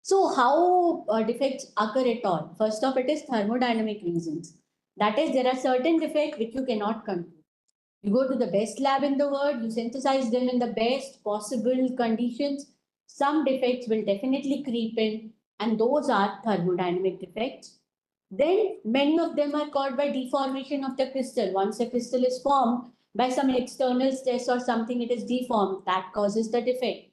So how defects occur at all? First off, it is thermodynamic reasons. That is, there are certain defects which you cannot control. You go to the best lab in the world, you synthesize them in the best possible conditions. Some defects will definitely creep in, and those are thermodynamic defects. Then many of them are caused by deformation of the crystal. Once a crystal is formed by some external stress or something, it is deformed. That causes the defect.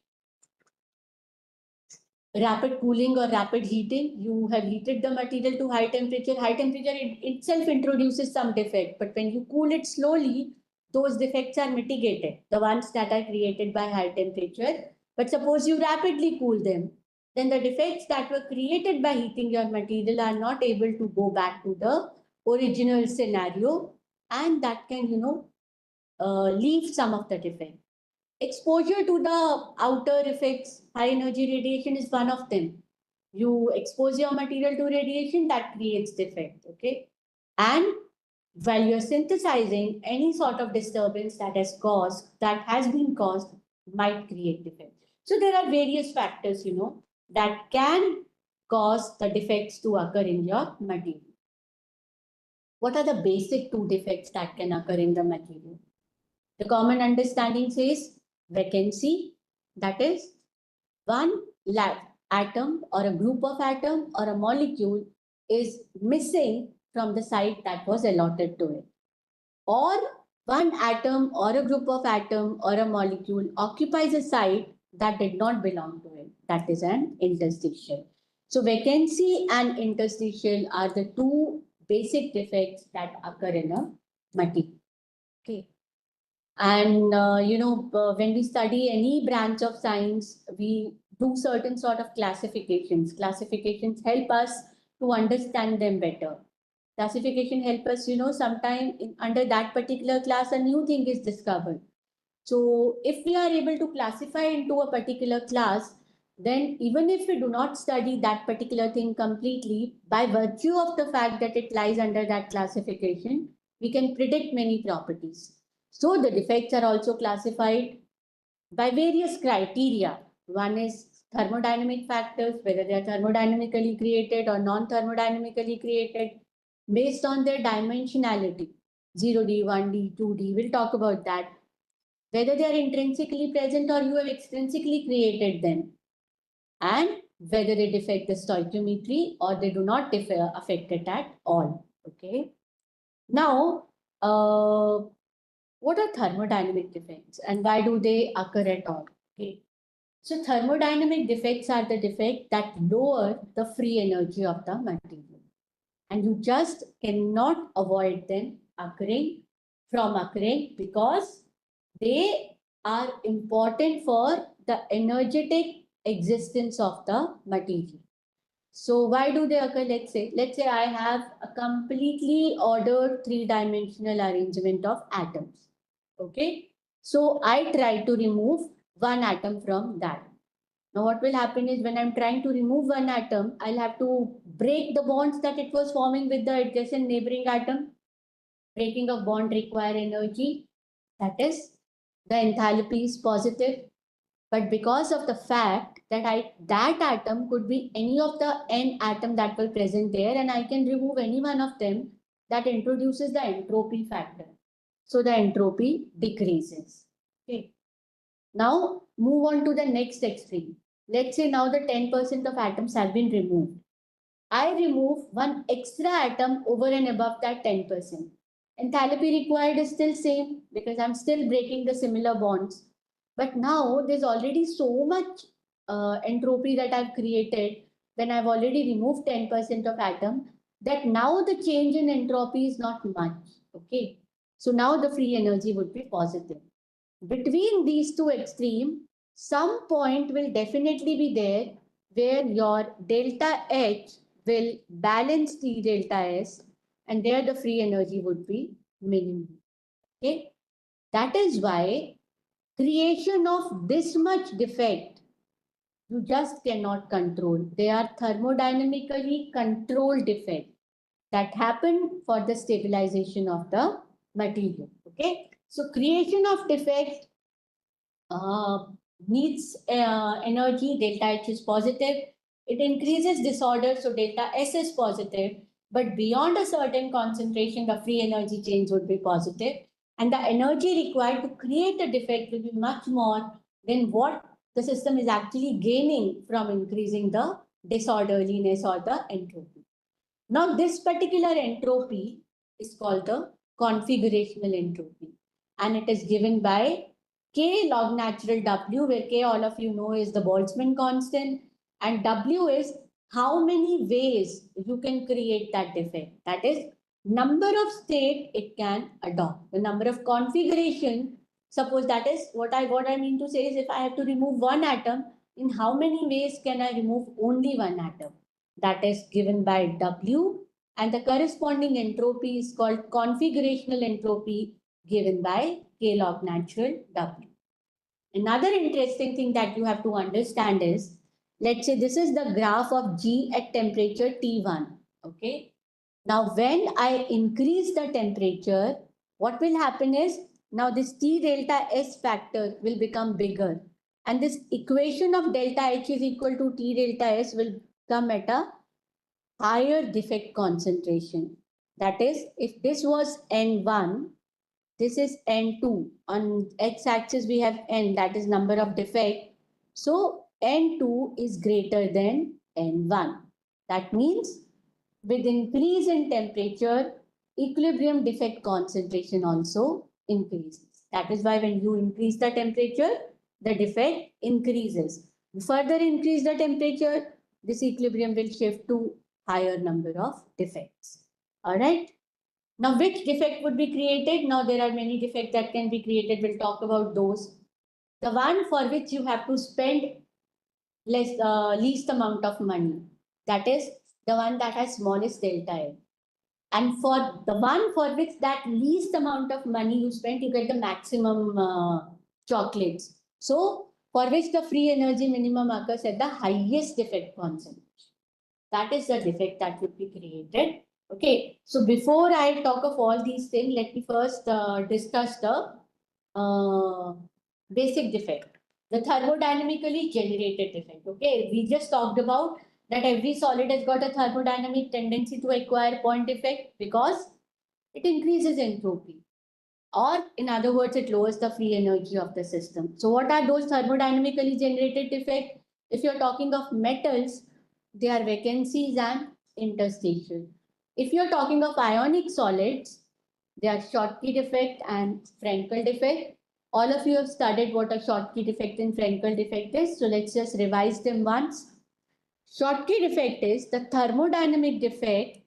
Rapid cooling or rapid heating, you have heated the material to high temperature itself introduces some defect, but when you cool it slowly, those defects are mitigated, the ones that are created by high temperature. But suppose you rapidly cool them, then the defects that were created by heating your material are not able to go back to the original scenario, and that can, leave some of the defect. Exposure to the outer effects, high energy radiation is one of them. You expose your material to radiation, that creates defect. Okay. And while you're synthesizing, any sort of disturbance that has been caused, might create defect. So there are various factors, that can cause the defects to occur in your material. What are the basic two defects that can occur in the material? The common understanding says vacancy, that is, one atom or a group of atom or a molecule is missing from the site that was allotted to it. Or one atom or a group of atom or a molecule occupies a site that did not belong to it. That is an interstitial. So vacancy and interstitial are the two basic defects that occur in a material. Okay. And when we study any branch of science, we do certain sort of classifications. Classifications help us to understand them better. Classification help us, sometime under that particular class, a new thing is discovered. So if we are able to classify into a particular class, then even if we do not study that particular thing completely, by virtue of the fact that it lies under that classification, we can predict many properties. So the defects are also classified by various criteria. One is thermodynamic factors, whether they are thermodynamically created or non-thermodynamically created, based on their dimensionality. 0D, 1D, 2D, we'll talk about that. Whether they are intrinsically present or you have extrinsically created them. And whether they affect the stoichiometry or they do not affect it at all. Okay. Now, what are thermodynamic defects and why do they occur at all? Okay. So thermodynamic defects are the defects that lower the free energy of the material. And you just cannot avoid them occurring because they are important for the energetic existence of the material. So why do they occur? Let's say I have a completely ordered three-dimensional arrangement of atoms. Okay. So I try to remove one atom from that. Now what will happen is when I'm trying to remove one atom, I'll have to break the bonds that it was forming with the adjacent neighboring atom. Breaking of bond require energy. That is, the enthalpy is positive. But because of the fact that that atom could be any of the n atom that were present there and I can remove any one of them, that introduces the entropy factor. So the entropy decreases. Okay. Now move on to the next extreme. Let's say now the 10% of atoms have been removed. I remove one extra atom over and above that 10%. Enthalpy required is still same because I'm still breaking the similar bonds. But now there's already so much entropy that I've created when I've already removed 10% of atom that now the change in entropy is not much. Okay. So now the free energy would be positive. Between these two extremes, some point will definitely be there where your delta H will balance T delta S and there the free energy would be minimum. Okay. That is why creation of this much defect, you just cannot control. They are thermodynamically controlled defects that happen for the stabilization of the material. Okay. So creation of defect needs energy, delta H is positive. It increases disorder, so delta S is positive. But beyond a certain concentration, the free energy change would be positive. And the energy required to create a defect will be much more than what the system is actually gaining from increasing the disorderliness or the entropy. Now, this particular entropy is called the configurational entropy. And it is given by K log natural W, where K, all of you know, is the Boltzmann constant. And W is how many ways you can create that defect. That is, number of state it can adopt. The number of configuration, suppose that is what I mean to say is if I have to remove one atom, in how many ways can I remove only one atom? That is given by W, and the corresponding entropy is called configurational entropy given by K log natural W. Another interesting thing that you have to understand is, let's say this is the graph of G at temperature T1. Okay. Now, when I increase the temperature, what will happen is now this T delta S factor will become bigger. And this equation of delta H is equal to T delta S will come at a higher defect concentration. That is, if this was N1, this is N2. On x-axis, we have N, that is number of defect. So N2 is greater than N1. That means With increase in temperature, equilibrium defect concentration also increases. That is why when you increase the temperature, the defect increases. Further increase the temperature, this equilibrium will shift to higher number of defects. All right. Now, which defect would be created? Now, there are many defects that can be created. We'll talk about those. The one for which you have to spend least amount of money. That is the one that has smallest delta L. And for the one for which that least amount of money you spend, you get the maximum chocolates. So for which the free energy minimum occurs at the highest defect concentration. That is the defect that would be created. Okay, so before I talk of all these things, let me first discuss the basic defect, the thermodynamically generated defect. Okay, we just talked about that every solid has got a thermodynamic tendency to acquire point defect because it increases entropy, or in other words, it lowers the free energy of the system. So what are those thermodynamically generated defects? If you're talking of metals, they are vacancies and interstitial. If you're talking of ionic solids, they are Schottky defect and Frankel defect. All of you have studied what a Schottky defect and Frankel defect is. So let's just revise them once. Schottky defect is the thermodynamic defect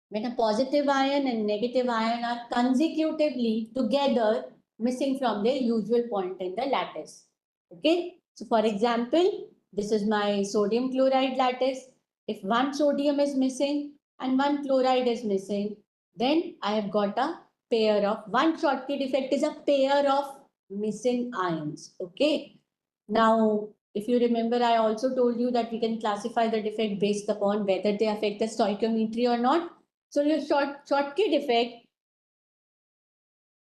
when a positive ion and negative ion are consecutively together missing from their usual point in the lattice. Okay. So for example, this is my sodium chloride lattice. If one sodium is missing and one chloride is missing, then I have got a pair of one Schottky defect is a pair of missing ions. Okay. Now, if you remember, I also told you that we can classify the defect based upon whether they affect the stoichiometry or not. So your Schottky defect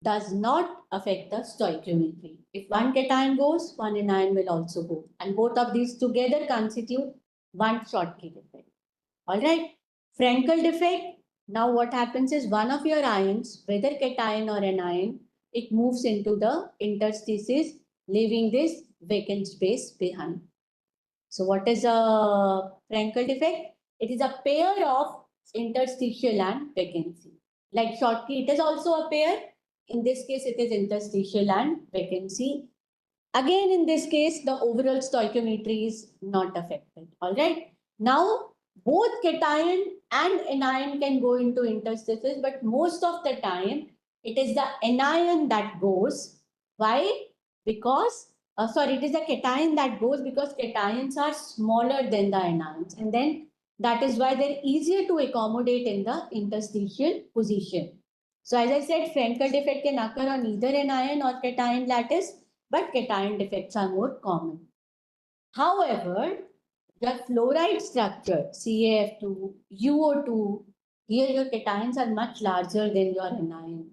does not affect the stoichiometry. If one cation goes, one anion will also go. And both of these together constitute one Schottky defect. All right. Frankel defect. Now what happens is one of your ions, whether cation or anion, it moves into the interstices, leaving this vacant space behind. So what is a Frankel defect? It is a pair of interstitial and vacancy. Like Schottky, it is also a pair. In this case, it is interstitial and vacancy. Again, in this case, the overall stoichiometry is not affected. All right. Now, both cation and anion can go into interstices, but most of the time, it is the anion that goes. Why? Because it is the cation that goes because cations are smaller than the anions, and then that is why they're easier to accommodate in the interstitial position. So as I said, Frankel defect can occur on either anion or cation lattice, but cation defects are more common. However, the fluoride structure, CaF2, UO2, here your cations are much larger than your anion,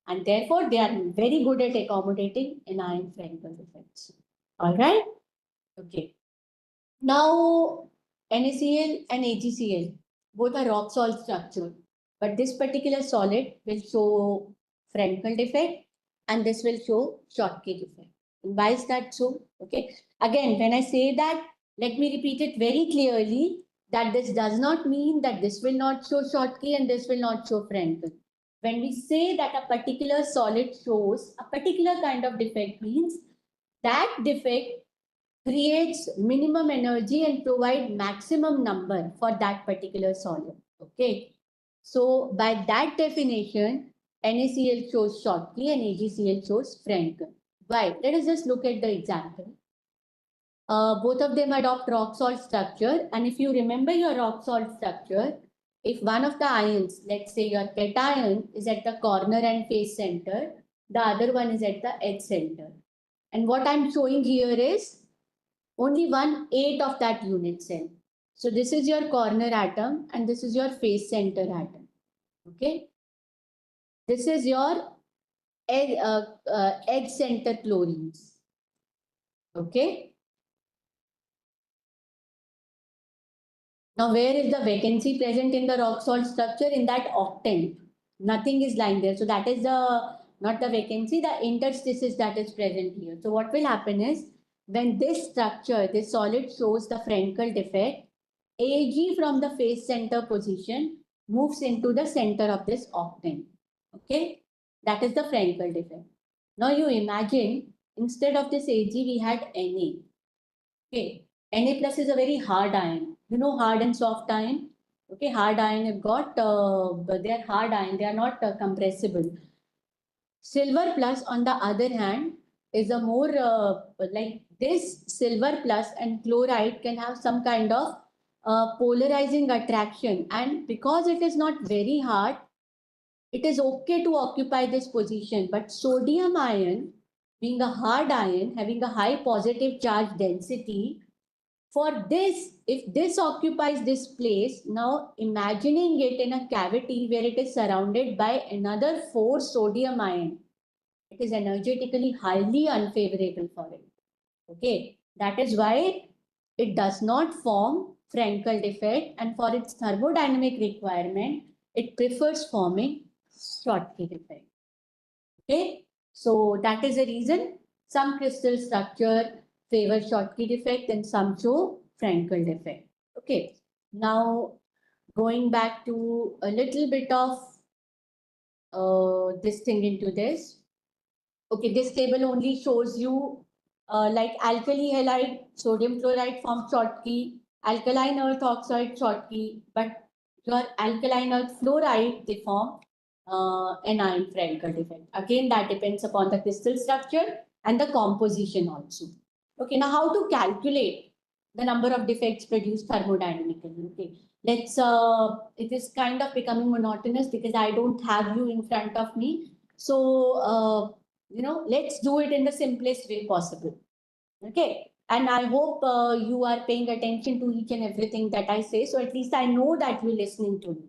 and therefore they are very good at accommodating anion Frankel defects. All right. Okay. Now, NaCl and AgCl, both are rock salt structure, but this particular solid will show Frankel defect and this will show Schottky defect. Why is that so? Okay. Again, when I say that, let me repeat it very clearly that this does not mean that this will not show Schottky and this will not show Frankel. When we say that a particular solid shows a particular kind of defect means that defect creates minimum energy and provide maximum number for that particular solid. Okay. So by that definition, NaCl shows Schottky and AgCl shows Frankel. Why? Let us just look at the example. Both of them adopt rock salt structure. And if you remember your rock salt structure, if one of the ions, let's say your cation is at the corner and face center, the other one is at the edge center. And what I'm showing here is only 1/8 of that unit cell. So this is your corner atom and this is your face center atom. Okay. This is your edge center chlorines. Okay. Now, where is the vacancy present in the rock salt structure? In that octant. Nothing is lying there. So that is not the vacancy, the interstices that is present here. So what will happen is when this structure, this solid shows the Frankel defect, AG from the face center position moves into the center of this octane. Okay, that is the Frankel defect. Now you imagine instead of this AG we had Na. Okay, Na plus is a very hard ion. You know hard and soft ion. Okay, hard ion have got, but they are hard ion. They are not compressible. Silver plus, on the other hand, is a more like this silver plus and chloride can have some kind of polarizing attraction, and because it is not very hard, it is okay to occupy this position. But sodium ion, being a hard ion, having a high positive charge density, for this, if this occupies this place, now imagining it in a cavity where it is surrounded by another 4 sodium ion, it is energetically highly unfavorable for it. Okay, that is why it does not form Frankel defect, and for its thermodynamic requirement, it prefers forming Schottky defect. Okay, so that is the reason some crystal structure favor Schottky defect and some show Frankel defect. Okay, now going back to a little bit of this thing into this. Okay, this table only shows you like alkali halide, sodium chloride forms Schottky, alkaline earth oxide Schottky, but your alkaline earth fluoride they form anion Frankel defect. Again, that depends upon the crystal structure and the composition also. Okay, now how to calculate the number of defects produced thermodynamically? Okay, let's. It is kind of becoming monotonous because I don't have you in front of me. So let's do it in the simplest way possible. Okay. And I hope you are paying attention to each and everything that I say. So at least I know that you're listening to me.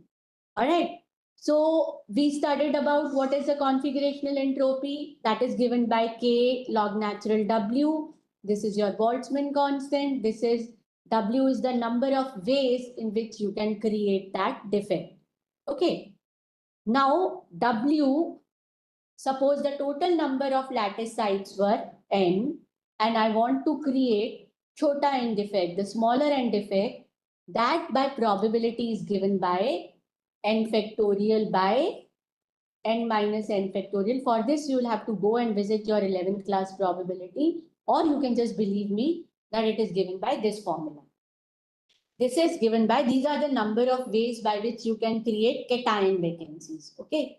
All right. So we studied about what is the configurational entropy that is given by K log natural W. This is your Boltzmann constant. This is W is the number of ways in which you can create that defect. Okay. Now W, suppose the total number of lattice sites were n, and I want to create chota n defect, the smaller n defect, that by probability is given by n factorial by n minus n factorial. For this, you will have to go and visit your 11th class probability, or you can just believe me that it is given by this formula. This is given by, these are the number of ways by which you can create cation vacancies. Okay.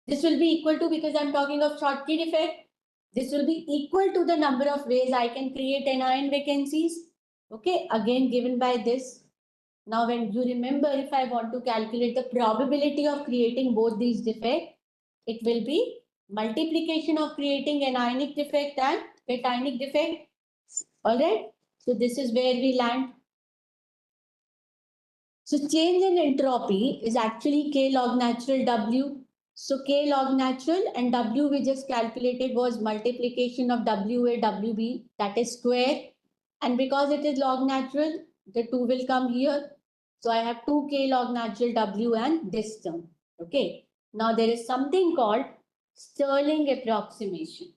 This will be equal to, because I'm talking of Schottky defect, this will be equal to the number of ways I can create anion vacancies. Okay, again given by this. Now, when you remember, if I want to calculate the probability of creating both these defects, it will be multiplication of creating anionic defect and cationic defect. All right. So this is where we land. So change in entropy is actually K log natural W. So K log natural and W we just calculated was multiplication of WA, WB, that is square. And because it is log natural, the 2 will come here. So I have 2K log natural W and this term. Okay. Now there is something called Stirling approximation.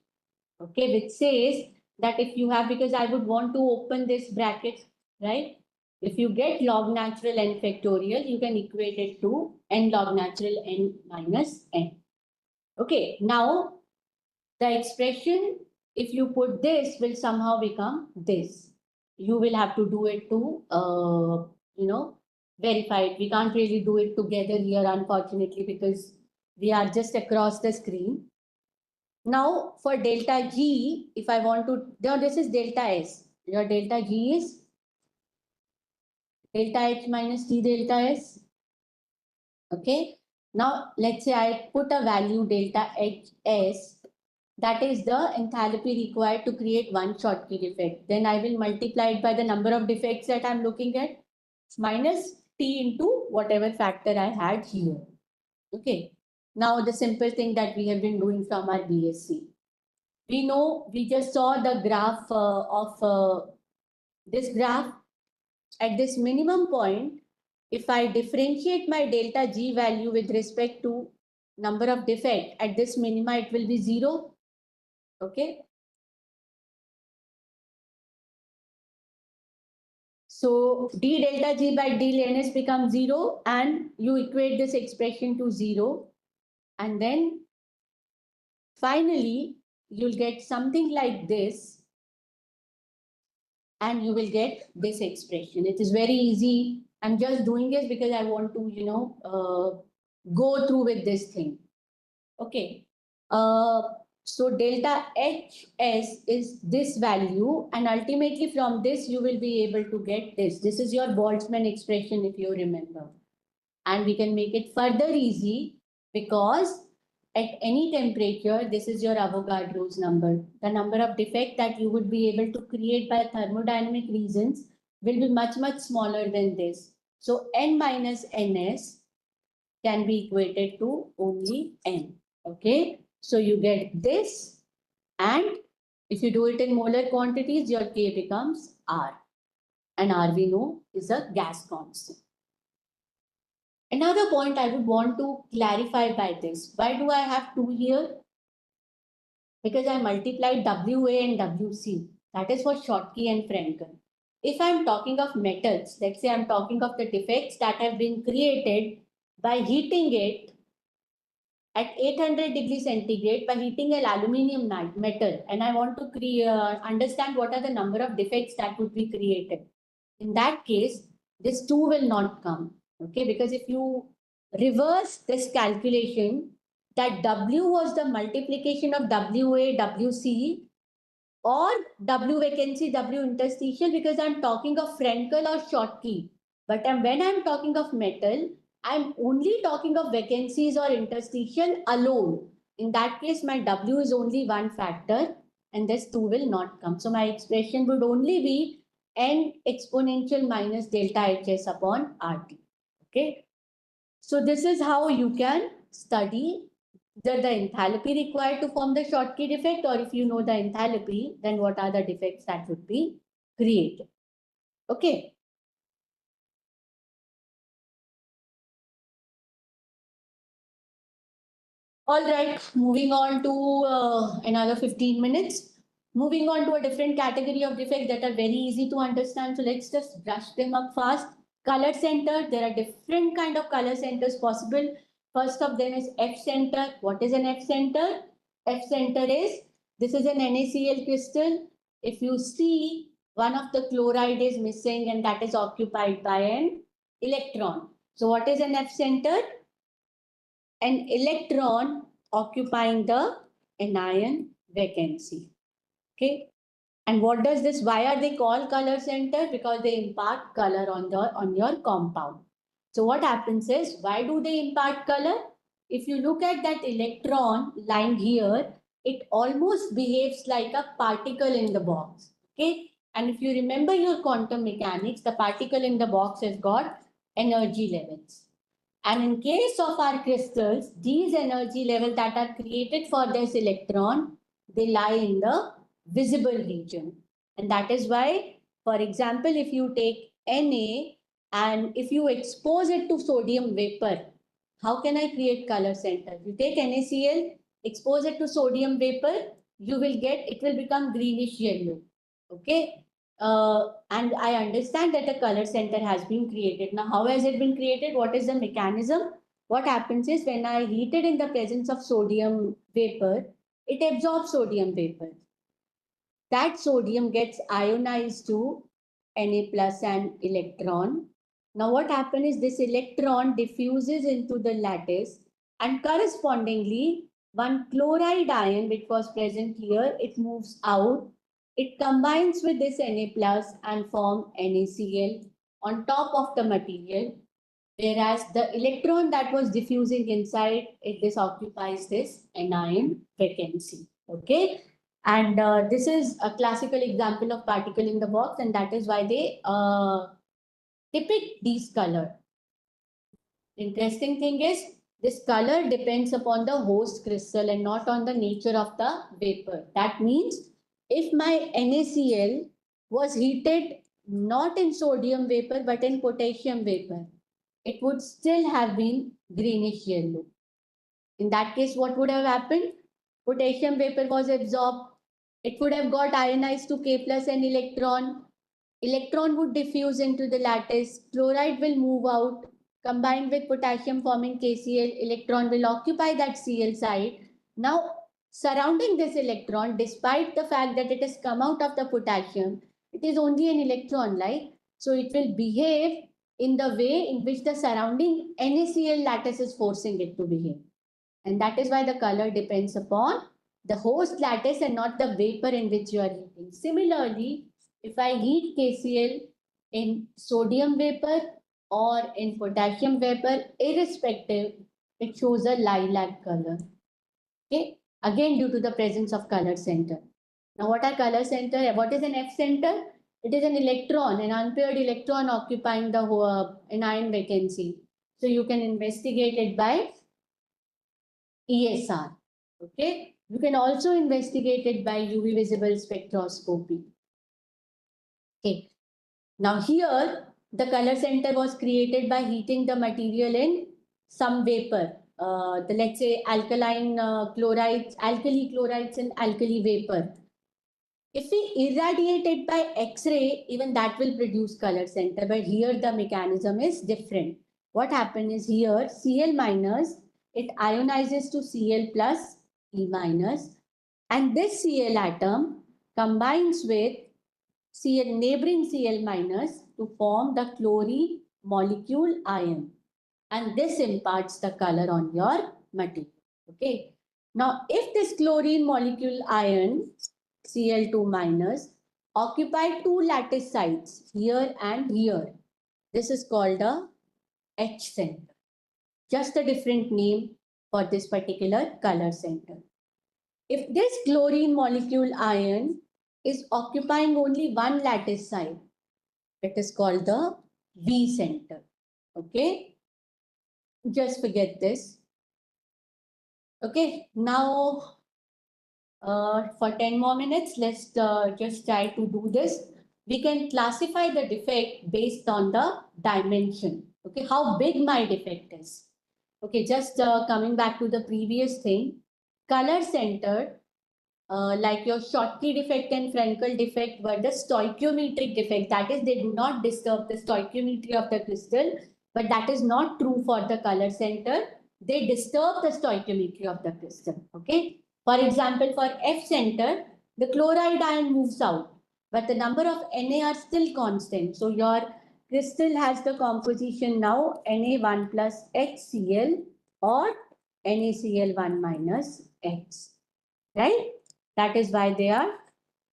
Okay, which says that if you have, because I would want to open this bracket, right? If you get log natural n factorial, you can equate it to n log natural n minus n. Okay, now the expression, if you put this, will somehow become this. You will have to do it to, verify it. We can't really do it together here, unfortunately, because we are just across the screen. Now for delta G, if I want to, now this is delta S. Your delta G is delta H minus T delta S. Okay. Now let's say I put a value delta HS. That is the enthalpy required to create one Schottky defect. Then I will multiply it by the number of defects that I'm looking at minus T into whatever factor I had here. Okay. Now the simple thing that we have been doing from our BSc. We know, we just saw the graph of this graph. At this minimum point, if I differentiate my delta G value with respect to number of defect, at this minima it will be 0. Okay. So d delta G by d ln S becomes 0 and you equate this expression to 0. And then finally, you'll get something like this and you will get this expression. It is very easy. I'm just doing this because I want to, go through with this thing. Okay. So delta HS is this value, and ultimately from this you will be able to get this. This is your Boltzmann expression if you remember. And we can make it further easy because at any temperature, this is your Avogadro's number. The number of defect that you would be able to create by thermodynamic reasons will be much, much smaller than this. So N minus Ns can be equated to only N. Okay, so you get this, and if you do it in molar quantities, your K becomes R, and R we know is a gas constant. Another point I would want to clarify by this. Why do I have 2 here? Because I multiplied WA and WC. That is for Schottky and Frenkel. If I'm talking of metals, let's say I'm talking of the defects that have been created by heating it at 800 degrees centigrade by heating an aluminium metal, and I want to understand what are the number of defects that would be created. In that case, this 2 will not come. Okay, because if you reverse this calculation, that W was the multiplication of WA, WC, or W vacancy, W interstitial, because I'm talking of Frenkel or Schottky. But when I'm talking of metal, I'm only talking of vacancies or interstitial alone. In that case, my W is only one factor and this 2 will not come. So my expression would only be N exponential minus delta HS upon RT. Okay. So this is how you can study the enthalpy required to form the Schottky defect, or if you know the enthalpy, then what are the defects that would be created. Okay. All right, moving on to another 15 minutes. Moving on to a different category of defects that are very easy to understand. So let's just brush them up fast. Color center, there are different kind of color centers possible. First of them is F center. What is an F center? F center is, this is an NaCl crystal. If you see, one of the chloride is missing and that is occupied by an electron. So what is an F center? An electron occupying the anion vacancy. Okay. And what does this, why are they called color center? Because they impart color on your compound. So what happens is, why do they impart color? If you look at that electron lying here, it almost behaves like a particle in the box. Okay. And if you remember your quantum mechanics, the particle in the box has got energy levels. And in case of our crystals, these energy levels that are created for this electron, they lie in the visible region. And that is why, for example, if you take Na and if you expose it to sodium vapor, how can I create color center? You take NaCl, expose it to sodium vapor, you will get, it will become greenish yellow. Okay. And I understand that a color center has been created. Now, how has it been created? What is the mechanism? What happens is, when I heat it in the presence of sodium vapor, it absorbs sodium vapor. That sodium gets ionized to Na plus and electron. Now what happens is, this electron diffuses into the lattice, and correspondingly one chloride ion which was present here, it moves out. It combines with this Na plus and form NaCl on top of the material, whereas the electron that was diffusing inside it, this occupies this anion vacancy. Okay. And this is a classical example of particle in the box, and that is why they depict these color. Interesting thing is, this color depends upon the host crystal and not on the nature of the vapor. That means if my NaCl was heated not in sodium vapor but in potassium vapor, it would still have been greenish yellow. In that case, what would have happened? Potassium vapor was absorbed. It would have got ionized to K plus an electron. electron would diffuse into the lattice, chloride will move out, combined with potassium forming KCl, electron will occupy that Cl site. Now, surrounding this electron, despite the fact that it has come out of the potassium, it is only an electron, right? So it will behave in the way in which the surrounding NaCl lattice is forcing it to behave. And that is why the color depends upon the host lattice and not the vapor in which you are heating. Similarly, if I heat KCl in sodium vapor or in potassium vapor, irrespective, it shows a lilac color. Okay, again due to the presence of color center. Now, what are color center? What is an F center? It is an electron, an unpaired electron occupying the anion vacancy. So you can investigate it by ESR. Okay, you can also investigate it by UV visible spectroscopy. Okay, now here the color center was created by heating the material in some vapor. Let's say alkaline chlorides, alkali chlorides, and alkali vapor. If we irradiate it by X-ray, even that will produce color center. But here the mechanism is different. What happened is here Cl minus, it ionizes to Cl plus E minus, and this Cl atom combines with Cl neighboring Cl minus to form the chlorine molecule ion, and this imparts the color on your material. Okay. Now, if this chlorine molecule ion Cl2 minus occupy two lattice sites here and here, this is called a H center. Just a different name for this particular color center. If this chlorine molecule ion is occupying only one lattice site, it is called the V center. Okay, just forget this. Okay, now for 10 more minutes, let's just try to do this. We can classify the defect based on the dimension. Okay, how big my defect is. Okay, just coming back to the previous thing, color centered, like your Schottky defect and Frenkel defect were the stoichiometric defect. That is, they do not disturb the stoichiometry of the crystal, but that is not true for the color center. They disturb the stoichiometry of the crystal. Okay. For example, for F center, the chloride ion moves out, but the number of Na are still constant. So your crystal has the composition now Na1 plus HCl or NaCl1 minus X. Right? That is why they are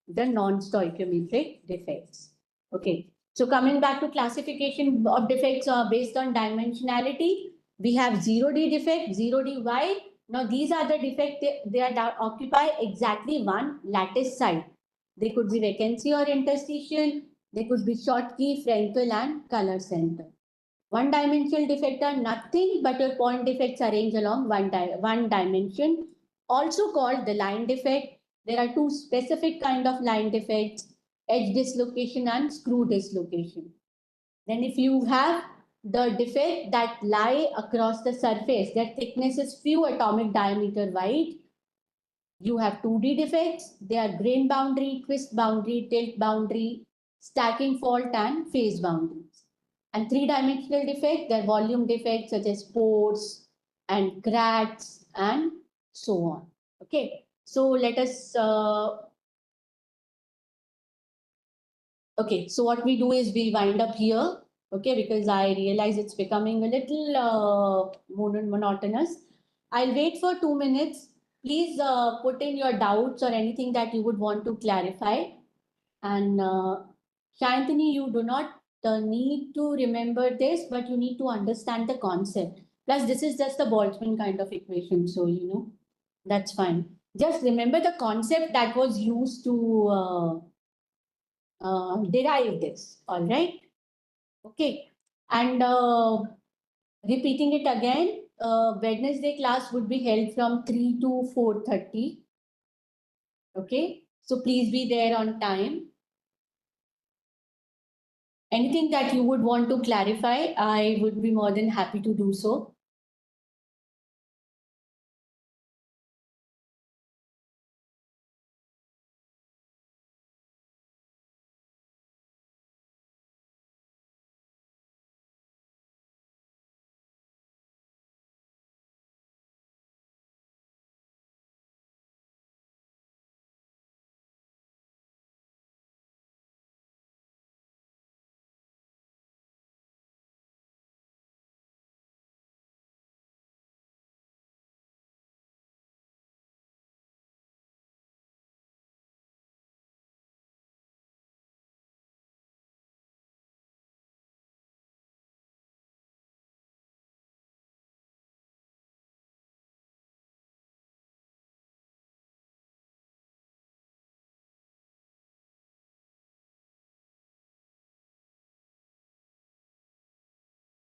the non-stoichiometric defects. Okay. So coming back to classification of defects based on dimensionality, we have 0D defect, 0D why. Now these are the defects, they are occupy exactly one lattice site. They could be vacancy or interstitial, they could be Schottky, Frenkel and color center. One dimensional defect are nothing but your point defects arranged along one dimension, also called the line defect. There are two specific kind of line defects, edge dislocation and screw dislocation. Then if you have the defect that lie across the surface, their thickness is few atomic diameter wide, you have 2D defects. They are grain boundary, twist boundary, tilt boundary, stacking fault and phase boundaries. And three-dimensional defect, they are volume defects such as pores and cracks and so on. Okay, so let us okay, so what we do is we wind up here, okay, because I realize it's becoming a little monotonous. I'll wait for 2 minutes. Please put in your doubts or anything that you would want to clarify. And Shantini, you do not need to remember this, but you need to understand the concept. Plus, this is just a Boltzmann kind of equation, so that's fine. Just remember the concept that was used to derive this, all right? Okay, and repeating it again, Wednesday class would be held from 3 to 4:30. Okay, so please be there on time. Anything that you would want to clarify, I would be more than happy to do so.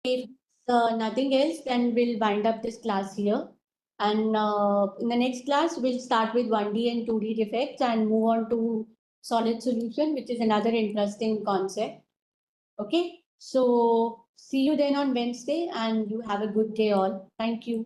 If nothing else, then we'll wind up this class here. And in the next class, we'll start with 1D and 2D defects and move on to solid solution, which is another interesting concept. Okay, so see you then on Wednesday, and you have a good day all. Thank you.